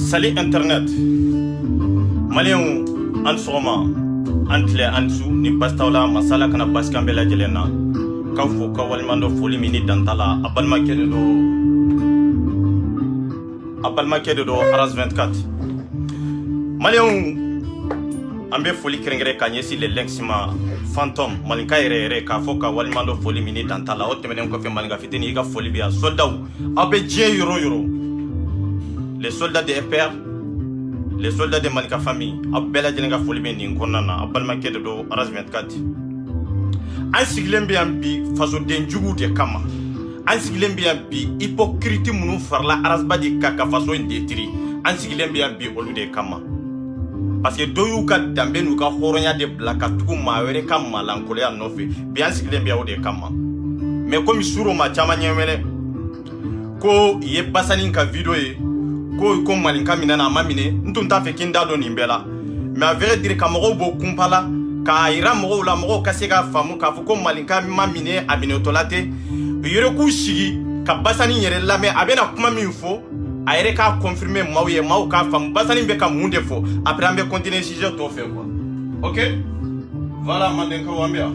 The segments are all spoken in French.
Salut Internet. Malien an soma antle ansu ni bastaula masala kana baskambela jelena kafu ka walmando foli mini dantala abalma kedo do aras 24 Malien ambe foli krengere kanyesi le lexima phantom malinka ere ka foka walmando foli mini dantala otemene ko fe malinga fitini ga foli biya soldat abe je euro les soldats de FPR, les soldats de Malika famille, Abella Jenga Folibe Ninkonana, Abalmake de Aras 24. Ansiglembian bi faso denjugu de kama. Ansiglembian bi hypocrite munu farla arasba de kaka faso indetri. Ansiglembian bi olu de kama. Parce que doyuka dambe nuka horonya de blaka tuku mawere kama lankole ya nofe. Bi ansiglembian de kama. Mais comme suro ma chama nyemele ko ye basani ka video ye ko malinka minana mamine ntunta fe kinda do nimbela mais à vrai dire ka mogo bo kumpala ka ira mogo la mogo kasega famu ka fuko malinka mamine abine tolate yere ku shigi ka basani yere lame abena kuma min fo a yere ka confirmer mawye maw ka famu basani be ka munde fo après ambe continuer sujet to fait quoi. OK, voilà mandenka wambia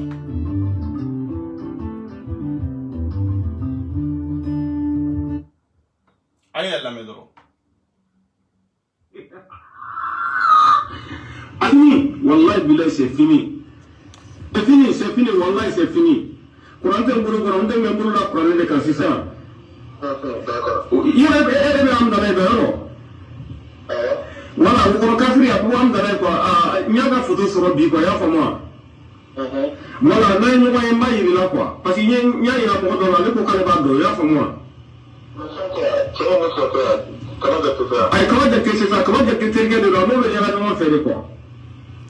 aye la medoro Ami, wallahi billahi c'est fini. C'est fini, wallahi c'est fini. Quand on te la Quran de Kassisa. Il y a des hommes dans les bureaux. Voilà, on kafiri ya kuam dans les quoi. Nyaga photo sur bi quoi ya famo. Voilà, na ñu way may ni la quoi. Parce que nya ina ko do la ko kale ba do ya famo. Comment c'est ça? Comment de la même manière faire quoi?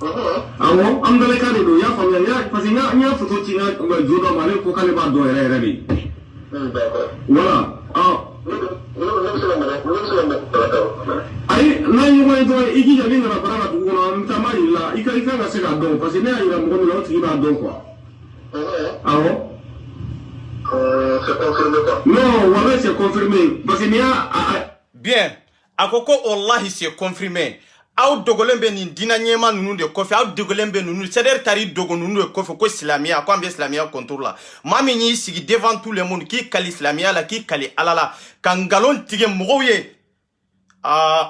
Ah bon? On dans les cas de ya famille ya parce que nya photo tina jodo male ko kale ba do era bi. Voilà. Ah. Ay na ñu way do igi ya linga para la ko na ntama ila ika ga se ga do parce que na ila mo lo ti ba do quoi. Ah bon? C'est confirmé quoi? Non, voilà, c'est confirmé. Parce qu'il y a... Bien. Akoko wallahi c'est confirmé. Aw dogolembe ni dina nyema nunu de kofi aw dogolembe nunu c'est-à-dire tari dogo nunu de kofi ko islamia ko ambe islamia contour la mami ni sigi devant tout le monde qui kali islamia la qui kali alala kangalon tige mogoye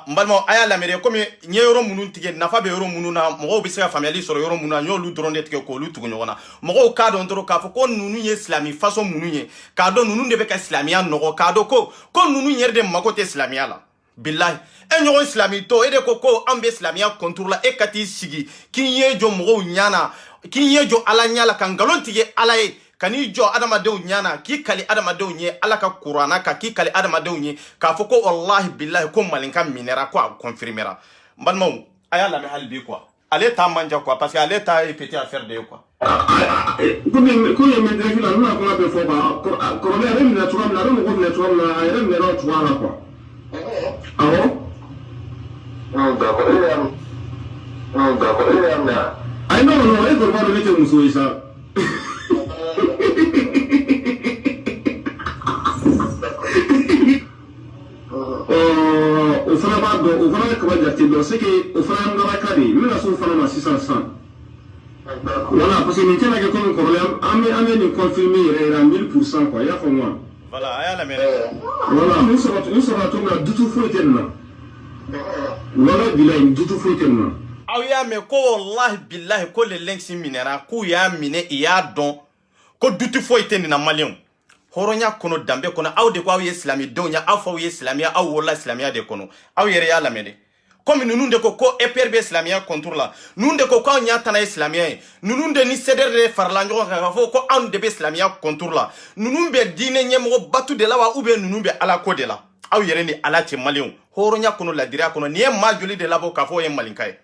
mbalmo aya la mere comme nyero munun tige nafa be yoro mununa mogo bi sega family soro yoro mununa nyolu dronde tige ko lu tugo nyona mogo ka don toro ka fo ko nunu ye islami façon mununye ka do nunu de be ka islamia nogo ka do ko nunu yerde makote islamia la billahi enyo islami to ede ko ambe islamia contour la e kati sigi kinye jo mogo nyana kinye jo ala nyala kangalon tige ala e kani jo adama dew nyana ki kali adama dew nye ala ka qur'ana ka ki kali adama dew nye ka foko wallahi billahi ko malinka minera ko confirmera mbanmo aya la me halbi quoi allez ta manja quoi parce que allez ta petit affaire de quoi comme me dire là nous on a be fo ba ko le re mi na tuwa na ro ko le tuwa na re mi ro tuwa la quoi ah bon d'accord ay non e ko ba le te muso isa do o fana ka ba jate do c'est que o fana ngara kadi mina so fana ma 600 voilà parce que ni tena ke comme problème ame ni confirmer era 1000% quoi ya famo voilà aya la mene voilà nous sera to la dutu fo etenna wala bilahi dutu fo etenna aw ya me ko wallahi billahi ko le lenksi minera ku ya mine iya don ko dutu fo etenna malion horonya kono dambe kono aw de ko aw islami donya aw fo islamia aw wala islamia de kono aw yere ya la mene comme nous de ko EPRB islamia contour la nous de ko nya tana islamia nous de ni ceder de farlanjo ka fo ko an de be islamia contour la nous be dine nyemo batu de la wa ube nous be ala ko de la aw yere ni ala ti malion horonya kono la dira kono ni ma joli de la bo ka fo e malinkai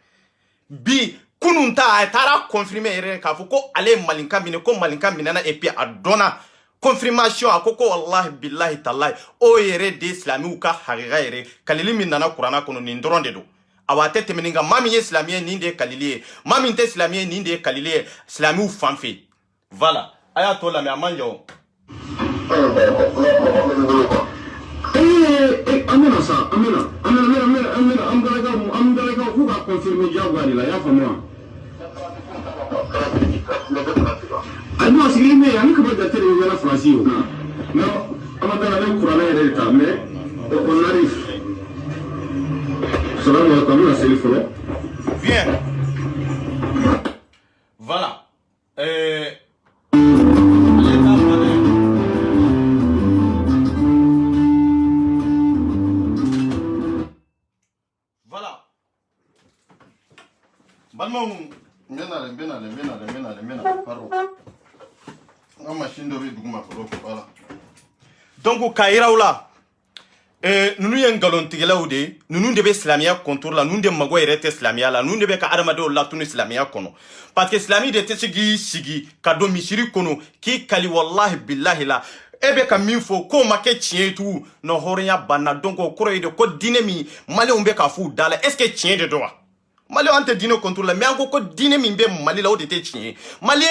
bi kununta tara confirmer yere ka fo ko ale malinka mine ko malinka mine na epi adona confirmation akoko wallahi billahi tallahi o yere de islamiu ka haqiqa yere kalili min nana qur'ana kono ni ndron de do awate temeninga mami islamien ni de kalili mami te islamien ni de kalili islamiu fanfe voilà aya to la me amanjo amena sa amena amdala ka ku ka confirmer jawari la ya famo non, si mais il y a que de la France. Non, on va dans le Coran mais on arrive. Cela va comme la série follow. Viens. Voilà. Voilà. Balmon. Pardon. Donc kairaula nous y ngalon tigelaw de nous de be islamia contour la nous de mago rete islamia la nous de be ka armado la tun islamia kono parce que islami de sigi ka do misiri kono ki kali wallahi billahi la ebe ka minfo ko make tien tout no horiya banna donc ko de ko dinemi mali on be ka fu dala est ce que tien de doa mali ante dino contour la mais encore ko dine min be mali la o de te tien mali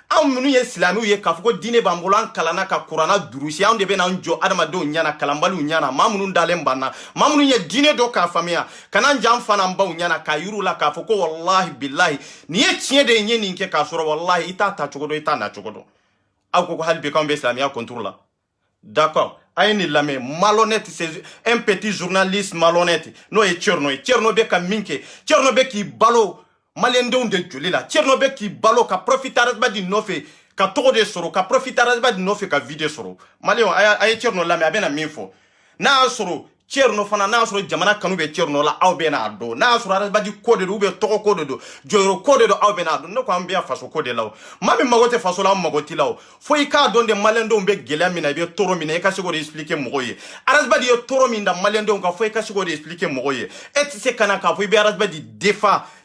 am munu ye islamiu ye ka fuko dine bambolan kalana ka qur'ana durusi am de be na njo adama do nyana kalambalu nyana mamunu dalem banna mamunu ye dine do ka famia kana jam fana mbaw nyana ka yuru la ka fuko wallahi billahi ni ye tien de nyeni nke ka soro wallahi ita ta chogodo ita na chogodo aw ko halbe kan be islamia contour la d'accord ayni lame malhonnête c'est un petit journaliste malhonnête no e tcherno be ka minke tcherno be ki balo malendo de joli la tcherno be ki balo ka profiter ba di nofe ka togo de soro ka profiter ba di nofe ka video soro malio ay tcherno lame abena minfo na soro tcherno fana na soro jamana kanu be tcherno la aw be na do na soro ba di code do be togo code do joyro code do aw be na do no ko ambia faso code law mami magote faso la magoti law fo ika donde malendo be gela mina be toro mina ka sigo expliquer mogoye arasba di toro minda malendo ka fo ka sigo expliquer mogoye et c'est kana ka fo be arasba di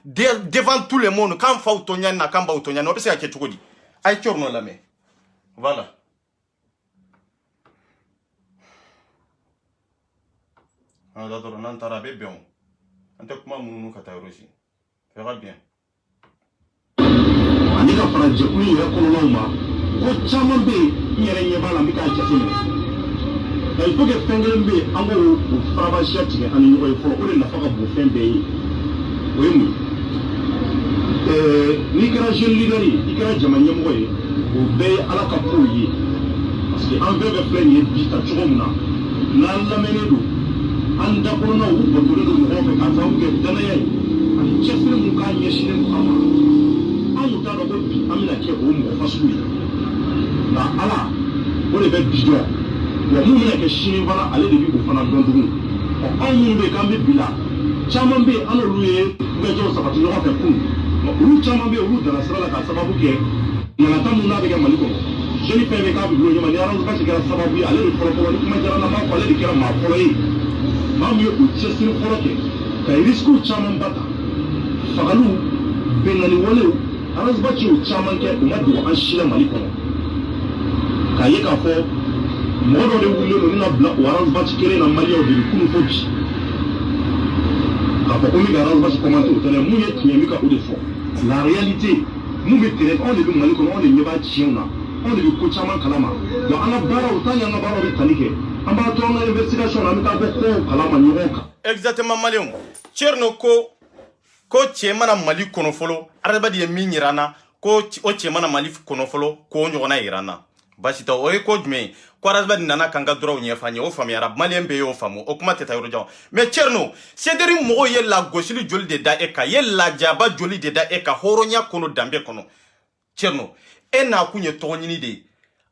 devant tout le monde quand fa utonya na kamba utonya no be se ka ketugodi ay tcherno la me voilà. Ah d'accord, on entend bien. En tout cas, nous aussi. Fera bien. Ani ka fara jɛkulu yɛrɛ kɔnɔnaw ma ko caman bɛ yen n yɛrɛ ɲɛ b'a la n bɛ k'a jateminɛ nka il faut que fɛn kelen bɛ yen an k'o farabasiya tigɛ an ni ɲɔgɔn ye fɔlɔ o de nafa ka bon fɛn bɛɛ ye o ye mun ye n'i kɛra jeune leader ye i kɛra jama ɲɛmɔgɔ ye o bɛɛ ye ala ka kow ye parce que an bɛɛ bɛ filɛ nin ye bi ta cogo min na n'an lamɛnnen don an da kɔnɔnaw u batolen don mɔgɔw fɛ k'a sababu kɛ danaya ye ani cɛsiri mun k'a ɲɛsinnen don a ma an t'a dɔn ko bi an bɛna kɛ o mɔgɔ fasugu ye nka ala o de bɛ bi dɔn wa mun bɛna kɛ sini fana ale de bɛ o fana dɔn tugun anw minnu bɛ yen k'an bɛ bi la caman bɛ yen an n'olu ye wulajɛw sabati ɲɔgɔn fɛ kun olu caman bɛ yen olu danna sira la k'a sababu kɛ ɲagata mun n'a bɛ kɛ mali kɔnɔ sini fɛn bɛ k'a bɛ bulon ɲɔgɔn ni arasibasi kɛra sababu ye ale de fɔlɔfɔlɔ ni kuma diyara n na n b'a fɔ ale de kɛra maa fɔlɔ ye maa min ye o cɛsiri fɔlɔ kɛ ka risques caman ba ta fagaliw bɛnkanni walew arasibasi y'o caman kɛ u ma dogo an si la mali kɔnɔ k'a ye k'a fɔ mɔgɔ dɔ de wulilen don ni ka bila o arasibasi kelen na maliyaw de bɛ kunu fo bi k'a fɔ ko min ka arasibasi kɔmante o tɛ dɛ mun ye tiɲɛ min ka o de fɔ la réalité mun bɛ terrain anw de bɛ mali kɔnɔ anw de ɲɛ b'a tiɲɛw na anw de bɛ ko caman kalama wa an ka baaraw tant que an ka baaraw bɛ tali kɛ an b'a to an ka investigation na an bɛ taa bɔ kow kalama ɲɔgɔn kan. exactement malien Tcherno ko chemana mali kono folo arabadi ye min yirana ko o chemana mali kono folo ko nyona irana basita o ko djme ko arabadi nana kanga dro nyefanye o fami arab malien be yo famu o kuma teta yoro jaw mais Tcherno cederi mo ye la gosili joli de da eka ye la jaba joli de da eka horonya kono dambe kono Tcherno na kunye tonyini de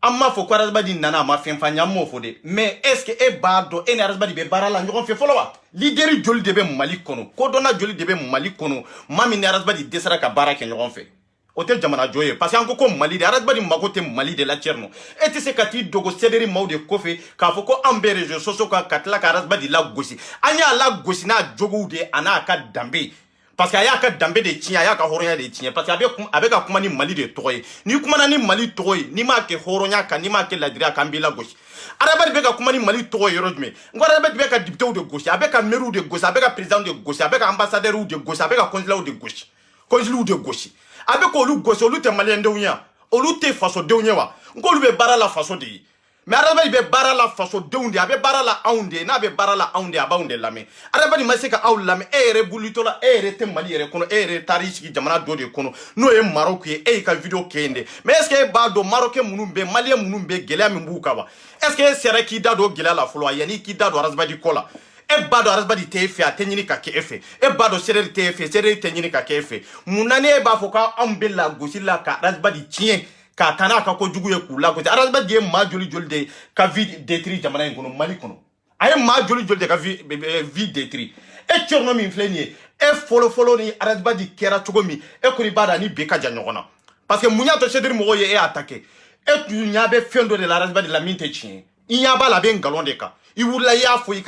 amma fo ko arabadi nana ma fenfanya mo fo de mais est ce que e bado e na arabadi be barala ngon fe folowa lideri joli de be mali kono ko dona joli de be mali kono mami ne arabadi desara ka baraka ngon fe hotel jamana joye parce que anko ko mali de arabadi magote mali de la Tcherno et se kati dogo cederi mawde kofe ka fo ko ambere je soso ka katla ka arabadi la gosi anya la gosi na jogo de ana ka dambe parce que aya ka dambe de tinya aya ka horonya de tinya parce que avec ka kuma ni mali de toy ni kuma na ni mali toy ni ma ke horonya ka ni ma ke ladria ka mbila gosi arabadi be ka kuma ni mali toy yorojme ngora arabadi be ka député de gosi avec ka maire de gosi avec ka président de gosi avec ka ambassadeur de gosi avec ka consul de gosi consul de gosi avec olu gosi olu te malien de unya olu te faso de unya wa ngolu be bara la faso de mais arabadi be bara la faso de unde abe bara la aunde na be bara la aunde abaunde lame arabadi maseka aw lame ere bulitola ere te mali ere kono ere tarisi jamana do de kono no e Maroc e ka video kende mais est ce que ba do marocain munumbe malien munumbe gele mi mbuka ba est ce que sera ki dado gele la folo yani ki dado arabadi kola e ba do arabadi te fe atenyini ka ke efe e ba do sereri te fe sereri tenyini ka ke efe munane ba foka ambela gosila ka arabadi tien ka tana ka ko jugu ye kula ko arabadi e ma joli joli de ka vie détruit jamana ngono mali kono ay ma joli joli de ka vie détruit e Tcherno mi flenie e folo ni arabadi kera chogomi e ko ni bada ni be ka janyona parce que munya to cedri mo ye e attaquer e tu nya be fendo de arabadi la minte chien inya ba la be ngalon de ka i wula ya fo i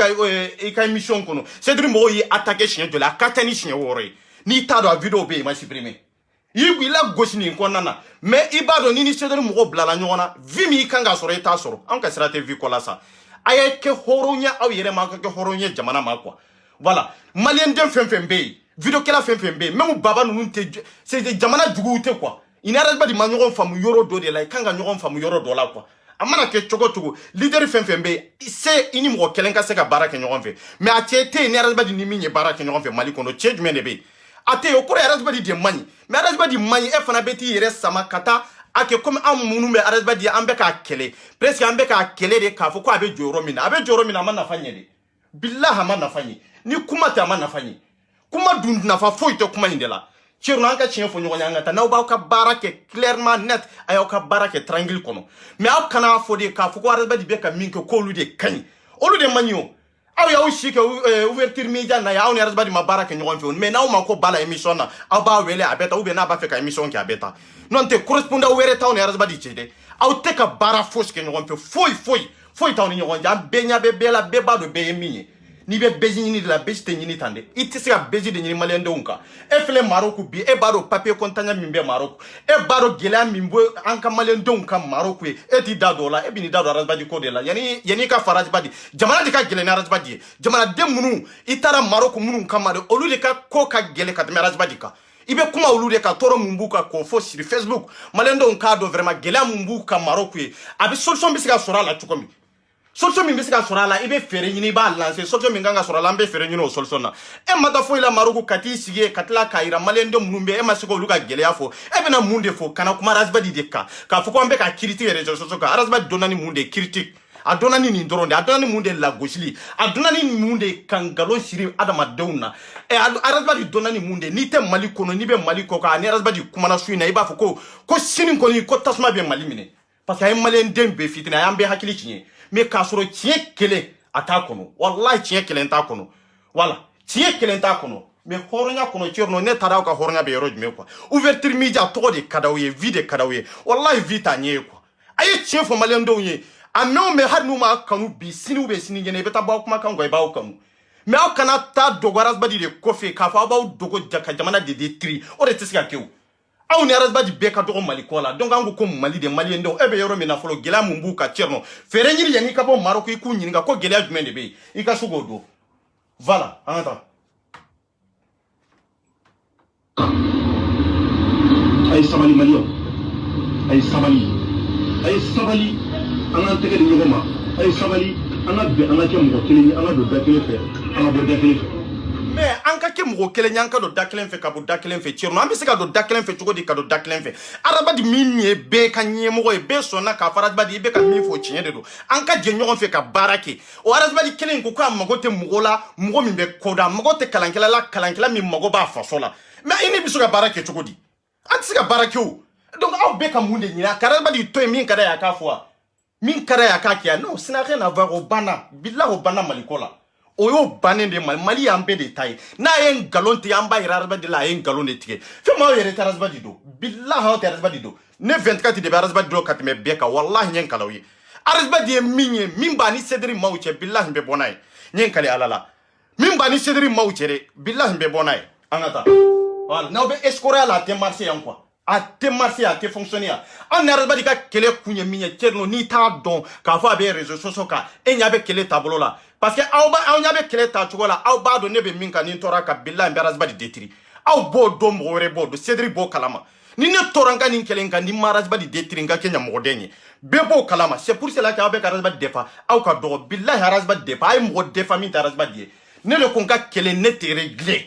ka mission kono cedri mo ye attaquer chien de la katani chien wore ni ta do video be ma supprimer yigu ila gosi ni nkonana mais ibado nini cedri mo blala nyona vi mi kanga soro eta soro an ka sirate vi kola sa aye ke horonya aw yere ma ke horonya jamana ma quoi voilà malien dem fembe video kela fembe même baba nunu te c'est jamana jugu te quoi ina arabadi ma nyogon famu yoro do de la kanga nyogon famu yoro do la quoi amana ke chogo leader fembe c'est ini mo kelenka se ka baraka nyogon fe mais atiete ni arabadi ni minye baraka nyogon fe mali kono change men be ate okoro arabadi de mani mais arabadi mani e fana beti yere sama kata ake comme amunu me arabadi ambe ka kele presque ambe ka kele de ka fo ko abe joro mina man na fanye de billahi man na fanye ni kuma ta man na fanye kuma dund na fa foito kuma indela Tcherno anka chien fo nyonya ngata na ba ka barake clairement net ayo ka barake tranquille kono mais aw kana fo de ka fo ko arabadi be ka minke ko lu de kany olu de manio aw ya ushike ouverture media na ya on arabadi ma barake nyon fe mais na o ma ko bala émission na aw ba wele abeta ou be na ba fe ka émission ki abeta non te correspond au were taw on arabadi chede aw te ka bara fos ke nyon fe foi taw ni nyon ja benya be bela be ba do be minye ni be bezi ni de la bezi te ni tande itisi ka bezi de ni malende unka e fele Maroc bi e baro papier kontanya mimbe Maroc e baro gela mimbo anka malende unka Maroc e ti dado la e bini dado arabadi ko de la yani ka faraj badi jamana de ka gele na arabadi jamana de munu itara Maroc munu kamade olu de ka ko ka gele ka de arabadi ka ibe kuma olu de ka toro mumbuka ko fo sur Facebook malende unka do vraiment gela mumbuka Maroc abi solution bisika sura la tukomi solution mi bisika sura la ibe fere nyini ba lancer solution mi nganga sura la mbe fere nyino solution na e mata fo ila Maroc kati sige katla kaira malende munumbe e masiko luka gele afo e bena munde fo kana kuma rasbadi de ka fo ko mbe ka critique rejo so ka rasbadi donani munde critique adonani ni ndoronde adonani munde la gosili adonani munde kangalo siri adama deuna e rasbadi donani munde ni te mali kono ni be mali ko ka ni rasbadi kuma na suina iba fo ko sinin ko ni ko tasma be mali mine parce que ay malen dembe fitina yambe hakili cinye mais kasoro tie kele atakono wallahi tie kele ntakono wala tie kele ntakono mais horonya kono Tcherno ne taraw ka horonya be roj me quoi ouverture media to de kadawiye vide kadawiye wallahi vita nye quoi aye tie fo malen do nye amno me hadnu ma kanu bi sinu be sinu ngene beta ba kuma kan go ba kanu mais aw kana ta dogoras badi de kofe ka fa ba dogo jaka jamana de tri o de tisika kew aw ne arabadi be ka dogo mali kola donc angu ko mali de mali ndo ebe yoro me na folo gela mumbu ka Tcherno fere nyiri yani ka bo Maroc ku nyinga ko gela jume de be ika sugo do voilà anta ay sabali malio ay sabali an tege de nyoma ay sabali an be an ke mo kelen an do da kelen fe ala bo dakelen mais an ka ke mɔgɔ kelen y'an ka don da kelen fɛ ka bɔ da kelen fɛ Thierno an bɛ se ka don da kelen fɛ cogo di ka don da kelen fɛ arabadi min ye bɛɛ ka ɲɛmɔgɔ ye bɛɛ sɔnna k'a fɔ arabadi i bɛ ka min fɔ tiɲɛ de don an ka jɛ ɲɔgɔn fɛ ka baara kɛ o arabadi kelen in ko k'a mago tɛ mɔgɔ la mɔgɔ min bɛ kɔda mago tɛ kalankɛla la kalankɛla min mago b'a faso la mais i ni bɛ se ka baara kɛ cogo di an tɛ se ka baara kɛ o donc aw bɛɛ ka mun de ɲini a ka arabadi to yen min ka d'a ye a k'a fɔ wa min ka d'a ye a k'a kɛ non ça n'a rien à voir o banna bilahi o banna Maliko la o y'o bannen de Mali y'an bɛɛ de ta ye n'a ye ngalon tigɛ an b'a yira arabadi la a ye ngalon de tigɛ fɛn min aw yɛrɛ tɛ arabadi don bilahi aw tɛ arabadi don ne 24 de bɛ arabadi don ka tɛmɛ bɛɛ kan walahi n ye n kala aw ye arabadi ye min ye min b'a ni Sediri maaw cɛ bilahi n bɛ bɔ n'a ye n ye n kale ala la min b'a ni Sediri maaw cɛ dɛ bilahi n bɛ bɔ n'a ye an ka taa voilà n'aw bɛ escroquer la a tɛ marcher yan quoi a tɛ marcher a tɛ fonctionner yan an ni arabadi ka kɛlɛ kun ye min ye Thierno n'i t'a dɔn k'a fɔ a bɛ réseaux sociaux kan e ɲɛ bɛ kɛlɛ taabolo la parce que aw ɲɛ bɛ kɛlɛ ta cogo la aw b'a dɔn ne bɛ min kan ni n tɔɔra ka bilahi n bɛ arabadi détruire aw b'o dɔn mɔgɔ wɛrɛ b'o dɔn Sediri b'o kalama ni ne tɔɔra n ka nin kɛlɛ in kan ni ma arabadi détruire n ka kɛ ɲɛmɔgɔden ye bɛɛ b'o kalama c'est pour cela que aw bɛ ka arabadi defa aw ka dɔgɔ bilahi arabadi defa a ye mɔgɔ defa min tɛ arabadi ye ne de ko n ka kɛlɛ ne tɛ régler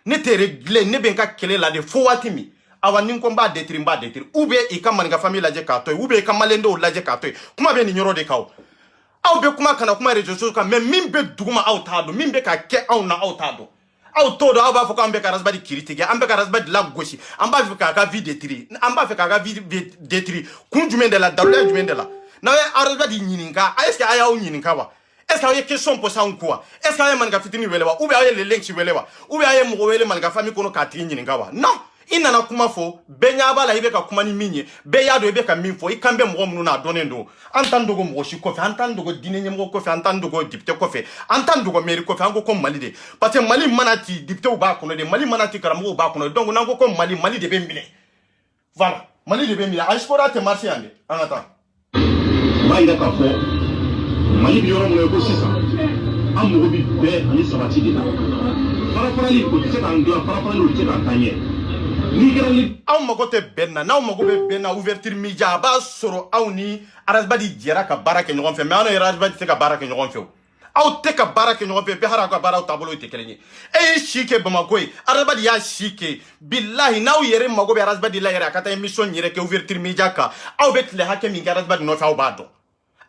ne tɛ régler ne bɛ n ka kɛlɛ la de fo waati min awa ni ko n b'a détruire n b'a détruire ou bien i ka maninka famille lajɛ k'a to yen ou bien i ka maliyɛn dɔw lajɛ k'a to yen kuma bɛ nin yɔrɔ de kan o aw bɛ kuma kana kuma réseaux sociaux kan mais min bɛ duguma aw t'a dɔn min bɛ ka kɛ anw na aw t'a dɔn aw t'o dɔn aw b'a fɔ k'an bɛ ka arabadi kiri tigɛ an bɛ ka arabadi lagosi an b'a fɛ k'a ka vie détruire an b'a fɛ k'a ka vie détruire kun jumɛn de la daluya jumɛn de la n'aw ye arabadi ɲininka est ce que a y'aw ɲininka wa est ce que aw ye question posé anw ko wa est ce que aw ye maninka fitini wele wa ou bien aw ye le links wele wa ou bien aw ye mɔgɔ wele maninka famille kɔnɔ k'a tigi ɲininka wa non i nana kuma fɔ bɛɛ ɲɛ b'a la i bɛ ka kuma ni min ye bɛɛ y'a dɔn i bɛ ka min fɔ i kan bɛ mɔgɔ minnu na a dɔnnen don an t'an dogo mɔgɔ si kɔfɛ an t'an dogo diinɛ ɲɛmɔgɔ kɔfɛ an t'an dogo député kɔfɛ an t'an dogo mairie kɔfɛ an ko ko Mali de parce que Mali mana ci députéw b'a kɔnɔ de Mali mana ci karamɔgɔw b'a kɔnɔ donc n'an ko ko Mali de bɛ minɛ voilà Mali de bɛ minɛ a sport tɛ marché yan de an ka taa b'a yira k'a fɔ Mali bɛ yɔrɔ min na ko sisan an mago bɛ bɛɛ ani sabati de la farafarali o tɛ se k'an dilan farafarali o tɛ se k'an taa ɲɛ aw mago tɛ bɛn na n'aw mago bɛ bɛn na ouverture media a b'a sɔrɔ aw ni arabadi jɛra ka baara kɛ ɲɔgɔn fɛ mais aw ni arabadi tɛ ka baara kɛ ɲɔgɔn fɛ o aw tɛ ka baara kɛ ɲɔgɔn fɛ bɛɛ hali aw ka baaraw taabolo tɛ kelen ye e ye si kɛ Bamako ye arabadi y'a si kɛ bilahi n'aw yɛrɛ mago bɛ arabadi la yɛrɛ a ka taa émission yɛrɛ kɛ ouverture media kan aw bɛ tile hakɛ min kɛ arabadi nɔfɛ aw b'a dɔn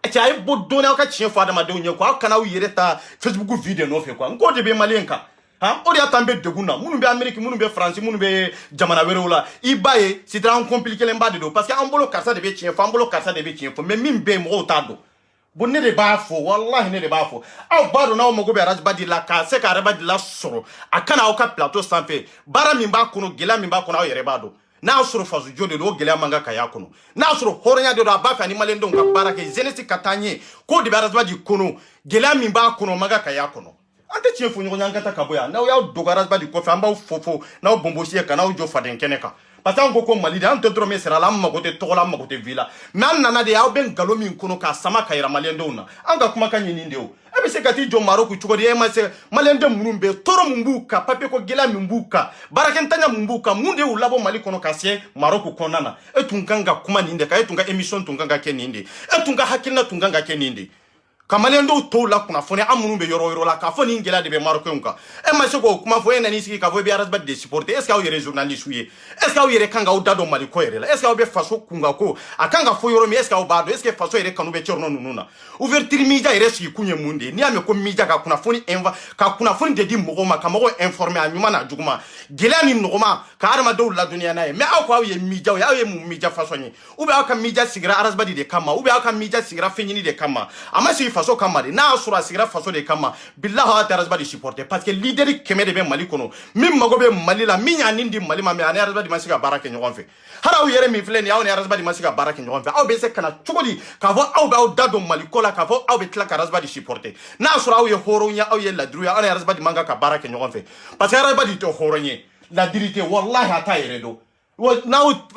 cɛ a ye bɔ dɔɔni aw ka tiɲɛ fɔ adamadenw ye quoi aw kana aw yɛrɛ ta Facebook video nɔfɛ quoi n k'o de bɛ maliyɛn kan o de y'a to an bɛ degun na minnu bɛ Amérique minnu bɛ France minnu bɛ jamana wɛrɛw la i b'a ye c'est an compliqué ba de don parce que an bolo karisa de bɛ tiɲɛ fɔ an bolo karisa de bɛ tiɲɛ fɔ mais min bɛ yen mɔgɔw t'a dɔn bon ne de b'a fɔ wallahi ne de b'a fɔ aw b'a dɔn n'aw mago bɛ arabadi la k'a se ka arabadi la sɔrɔ a kana aw ka plateau sanfɛ baara min b'a kɔnɔ gɛlɛya min b'a kɔnɔ aw yɛrɛ b'a dɔn n'a sɔrɔ fasojo de don o gɛlɛya man kan ka y'a kɔnɔ n'a sɔrɔ hɔrɔnya de don a b'a fɛ ani maliyɛndenw ka baara kɛ jeunesse ka taa ɲɛ k'o de bɛ arabadi kɔnɔ gɛlɛya min b'a kɔnɔ o man kan ka y'a kɔnɔ an tɛ tiɲɛ fɔ ɲɔgɔn ye an ka taa ka bɔ yan n'aw y'aw dogo arabadi kɔfɛ an b'aw fɔ n'aw bɔnbɔsi ye ka n'aw jɔ faden kɛnɛ kan parce que an ko Mali de an tɛ dɔrɔmɛ sara la an mago tɛ tɔgɔ la an mago tɛ vie la mais an nana de aw bɛ nkalon min kɔnɔ k'a sama ka yira maliyɛndenw na an ka kumakan ye nin de o e bɛ se ka t'i jɔ Maroc cogo di e ma se maliyɛnden minnu bɛ tɔɔrɔ min b'u kan papier ko gɛlɛya min b'u kan baarakɛntanya min b'u kan mun de y'u labɔ Mali kɔnɔ ka se Maroc kɔnɔna na e tun kan ka kuma nin de kan e tun ka émission tun kan ka kɛ nin de e tun ka hakilina tun kan ka kɛ nin de ka maliyɛndenw tɔw la kunnafoni an minnu bɛ yɔrɔ yɔrɔ la k'a fɔ nin gɛlɛya de bɛ Marokɛnw kan e ma se k'o kuma fɔ e nan'i sigi k'a fɔ i bɛ arabadi de supporter est ce que aw yɛrɛ journaliste ye est ce que aw yɛrɛ kan k'aw da dɔn Mali ko yɛrɛ la est ce que aw bɛ faso kunkan ko a kan ka fɔ yɔrɔ min est ce que aw b'a dɔn est ce que faso yɛrɛ kanu bɛ Thierno ninnu na ouverture media yɛrɛ sigi kun ye mun de ye n'i y'a mɛn ko media ka kunnafoni de di mɔgɔw ma ka mɔgɔw informer a ɲuman n'a juguman gɛlɛya ni nɔgɔma ka adamadenw ladɔnniya n'a ye mais aw ko aw ye media ye aw ye mun media façon ye ou bien aw ka media sigira arabadi de kama ou bien aw ka media sigira fɛn ɲini de kama a ma sigi faso kama de n'a sɔrɔ a sigira faso de kama billahi aw tɛ arabadi supporter parce que leader kɛmɛ de bɛ Mali kɔnɔ min mago bɛ Mali la min y'a nin di Mali ma mais ani arabadi ma se ka baara kɛ ɲɔgɔn fɛ hali aw yɛrɛ min filɛ nin ye aw ni arabadi ma se ka baara kɛ ɲɔgɔn fɛ aw bɛ se ka na cogo di k'a fɔ aw b'aw da don Mali ko la k'a fɔ aw bɛ tila ka arabadi supporter n'a sɔrɔ aw ye hɔrɔn ye aw ye ladiri ye aw ni arabadi man kan ka baara kɛ ɲɔgɔn fɛ parce que arabadi tɛ hɔrɔn ye ladiri tɛ wallahi a t'a yɛrɛ dɔn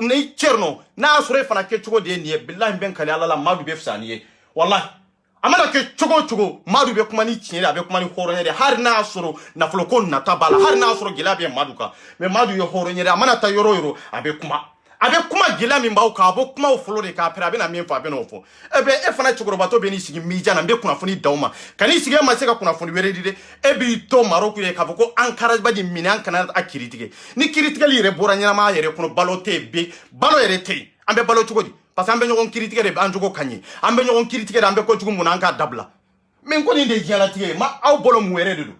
ni Thierno n'a sɔrɔ e fana kɛ cogo de ye nin ye billahi n bɛ n kale Ala la Madu bɛ fisa nin ye wallahi a mana kɛ cogo o cogo Madu bɛ kuma ni tiɲɛ de a bɛ kuma ni hɔrɔnya de hali n'a sɔrɔ nafolo ko nata b'a la hali n'a sɔrɔ gɛlɛya bɛ Madu kan mais Madu ye hɔrɔn ye de a mana taa yɔrɔ o yɔrɔ a bɛ kuma Avec kuma gila min baw ka bo kuma o folo de ka pere abena min fa abena ofo ebe e fana chukoroba to be ni sigi mija na be kuna foni dawma kani sigi ma se ka kuna foni were dide e bi to Maroc ye ka ko Ankara ba di minan kana akiritige ni kiritige li re bora nyama ma yere kuno balote be balo yere te ambe balo chugodi parce ambe nyogon kiritige de anjugo kanyi ambe nyogon kiritige de ambe ko chugu munanka dabla men ko ni de jala tige ma aw bolo mu were dedo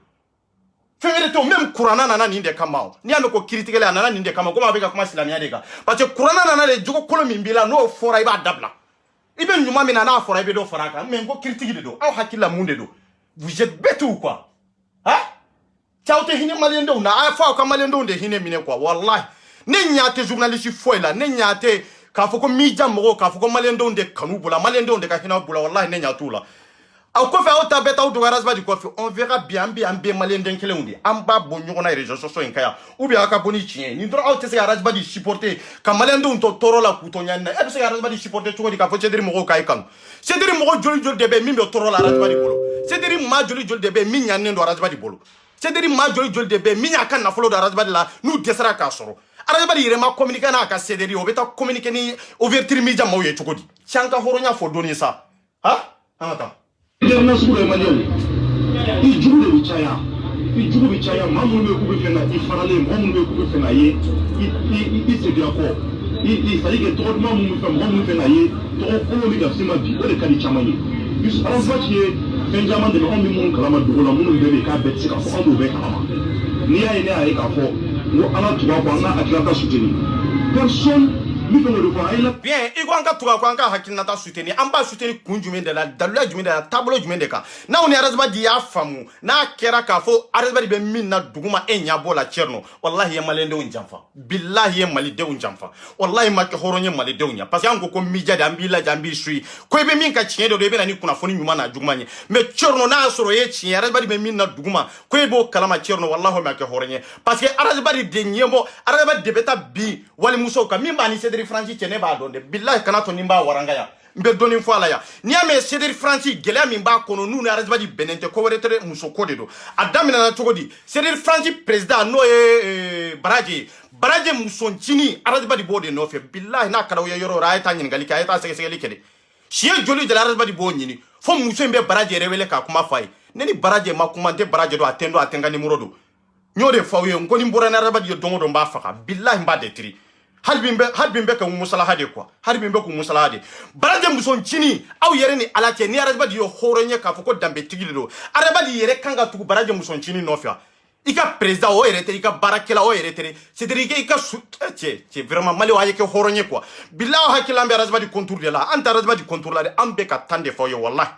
fengere to même Qur'ana nana ninde kamao ni ame ko critique la nana ninde kamao kuma beka kuma islamia deka parce que Qur'ana nana le jogo kolo mimbila no fora iba dabla ibe nyuma mina na fora ibe do fora kan mais ko critique de do aw hakila munde do vous êtes bête ou quoi hein taute hine malendo na afa ko malendo de hine mine quoi wallahi ne nyate journaliste foi la ne nyate ka foko mija mo ka foko malendo de kanu bula malendo de ka hina bula wallahi ne nyatula on verra bien malien d'un keleundi amba bonyo na réseaux sociaux inkaya ou bien ka boni chien ni dro auto se garage di supporter ka malien don to toro la kutonya na e se garage di supporter to di ka fo cedri mo kay kan cedri mo joli joli debe mi be toro la rage di bolo cedri ma joli joli debe mi nyanne do rage di bolo cedri ma joli joli debe mi nyaka na folo do rage di la nu desra ka soro arabadi yere ma communiquer na ka cedri o beta communiquer ni ouverture mi jamo ye chukodi chanka horonya fo doni sa ha amata International Emmanuel, il joue le Bichaya. Il joue le Bichaya, Mamoun me coupe fena, il farale, Mamoun me coupe fena, il se dit encore. Il s'agit que trop de Mamoun fena, trop de Gasima dit, ou les Kalichamaye. Il en fait, Benjamin de l'homme du monde, Kalama, de l'homme de l'État, Betsy, à fond de Kalama. Nia et Nia et Kafo, ou Anna, tu vas voir, Atlanta soutenu. Personne. Bien, Igwanga Tuakwanga Hakinata soutenu, Amba soutenu Kunjume de la Dalula Jume de la Tablo Jumendeka. Na on est Razba dia famu, na kera kafo, Arazba be minna duguma enya bola cherno. Wallahi ya malende unjamfa. Billahi ya malide unjamfa. Wallahi ma horonye malide unya. Parce que ango ko mija de ambila jambi shui. Ko be min ka chien do be na ni kuna foni nyuma na jugumanye. Me cherno na soro ye chien, Arazba be minna duguma. Ko bo kalama cherno wallahi ma ke horonye. Parce que Arazba de nyemo, Arazba de beta bi wali musoka mimba ni Franci tene ba donde billahi kana to nimba warangaya mbe doni fo ala ya ni ame Cédric Franci gele mi ba kono nu na razba di benente ko weretere musoko de do adamina na togodi Cédric Franci président no baraje musoncini arazba di bode no fe billahi na kala yoro raita nyin gali ka eta sege kede shiye joli de arazba di bo nyini fo muso mbe baraje rewele ka kuma fay neni baraje makuma de baraje do atendo atenga ni murodo nyode fawye ngoni mbora na arazba di dongo do mba faka billahi mba de tri halbimbe ka musalahade quoi halbimbe ku musalahade baraje muson chini aw yere ni alake ni araba di yo horonye ka foko dambe tigilido araba di yere kanga tuku baraje muson chini nofia ika président o yere te ika barakela o yere te c'est-à-dire ika c'est vraiment mali wa yeke horonye quoi billahi hakilambe araba di contour de la anta araba di contour la de ambe ka tande fo yo wallahi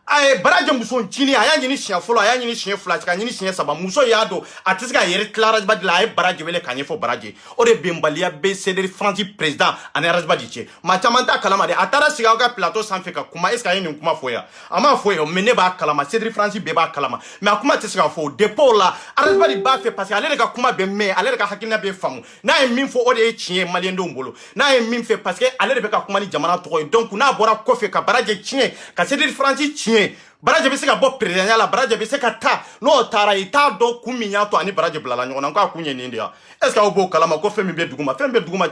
ay baraje muson chini aya nyini chien folo aya nyini chien flash ka nyini chien saba muso yado atiska yere clarage bad la ay baraje wele kanye fo baraje o de bembalia be Cédric Franci président an arrajbadi che ma tamanta kalama de atara siga ka plateau sans feka kuma eska yeni kuma foya ama foya mene ba kalama Cédric Franci be ba kalama mais akuma tiska fo dépôt la arrajbadi ba fait parce que ale ka kuma be me ale ka hakina be famu na e min fo o de chien maliendo mbolo na e min fait parce que ale be ka kuma ni jamana to donc na bora kofe ka baraje chien ka Cédric Franci baraje be se ka bo président la baraje be se ka ta no tara ita do kuminya to ani baraje blala nyona nko akunye ni ndia est-ce que obo kalama ko femi be duguma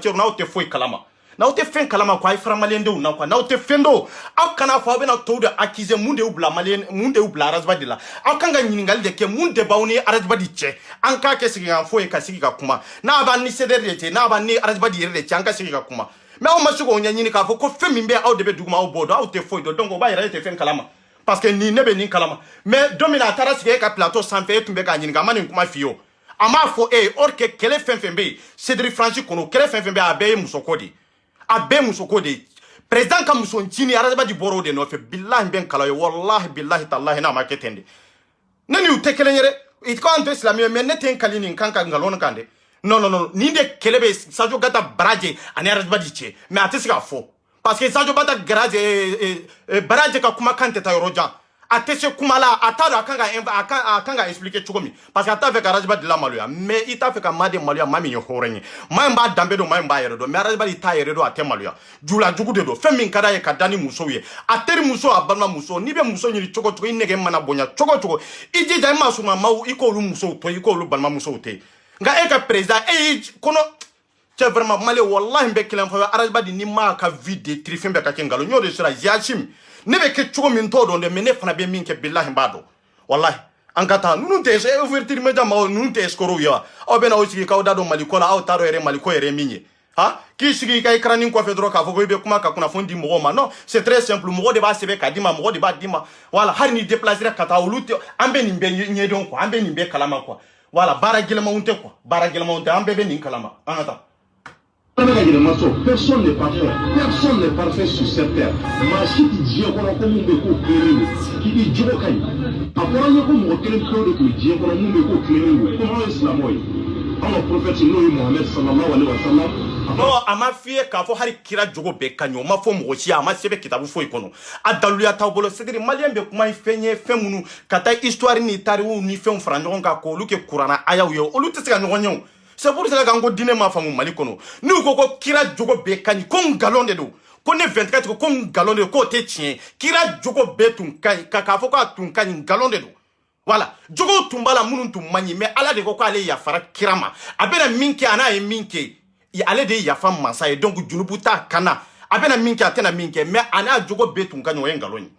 chero na o te foi kalama na o te fen kalama ko ay fra malende na ko na o te fendo aw kana fa be na to de accuser munde ubla malien munde ubla razbadi la aw kanga nyingal de ke munde bawni razbadi che anka ke sigi an foi ka sigi ka kuma na ba ni cedere te na ba ni razbadi yere de anka sigi ka kuma mais o masuko nyanyini ka fo ko femi be aw de be duguma o bodo aw te foi do donc o ba yere te fen kalama parce que ni nebe ni kalama mais domina tarasike ka plateau sans fait tumbe ka nyinga mani kuma fiyo ama fo or que kele fenfembe Cédric Franci kono kele fenfembe abe musokodi président ka musontini araba di boro de no fe billahi ben kala wallahi billahi tallahi na ma ketende nani utekele nyere it ko ante islamie mais neten kalini kanka ngalon kande non ni de kelebe sajo gata baraje ani araba di che mais atesika fo parce que Sadio Bata baraje ka kuma kante ta yoroja atese kuma la atado akanga expliquer chukomi parce que ata fe garage ba de la maluya mais ita fe ka made maluya mami nyo horenye mamba dambe do mamba yero do mais garage ba ita yero do ate maluya jula jugu de do fe min kada ye kadani muso ye ateri muso abanma muso ni be muso nyiri choko inege mana bonya choko iji da ma mau iko lu muso to iko lu banma muso te nga eka president kono c'est vraiment malé wallahi be kilan fa arajba di ni ma ka vide trifin be ka kengalo nyo de sura yachim ne be ke chugo min to don de mene fana be min ke billahi bado wallahi angata nunu te se ouverture media ma nunu te escoro ya o be na o sigi ka dado malikola aw taro ere maliko ere minye ha ki sigi ka ekranin ko fe dro ka fo ko be kuma ka kuna fondi mo ma non c'est très simple mo de ba sebe ka dima mo de ba dima voilà har ni déplacer ka ta ulute ambe ni be nyedon ko ambe ni be kalama ko voilà bara gelma unte ko bara gelma unte ambe be ni kalama angata personne n'est parfait. Personne n'est parfait sur cette terre. Mais si tu dis qu'on a comme un béco clément, qui dit Dieu Kai, après il y a comme un clément de Dieu qu'on a un béco clément, comment est-ce la moye? Alors, prophète Mohammed sallallahu alayhi wa sallam. Non, ama fiye ka fo hari kira jogo be kanyo ma fo mo ci ama sebe kitabu fo ikono adalu ya tawbolo segri malien be kuma fenye femunu kata histoire ni tariwu ni fem franjon ka ko luke qur'ana ayaw yo olu tese ka ngonyo c'est pour cela que dîner ma femme malikono nous ko kira jogo be kani ko galon de do ko ne 24 ko galon de ko te tien kira jogo be tun kan ka fo ka tun kan galon de do voilà jogo tumbala munun tum mani mais ala de ko ale ya fara kirama abena minke ana e minke ya ale de ya fam masa e donc junubuta kana abena minke atena minke mais ana jogo be tun kan o galon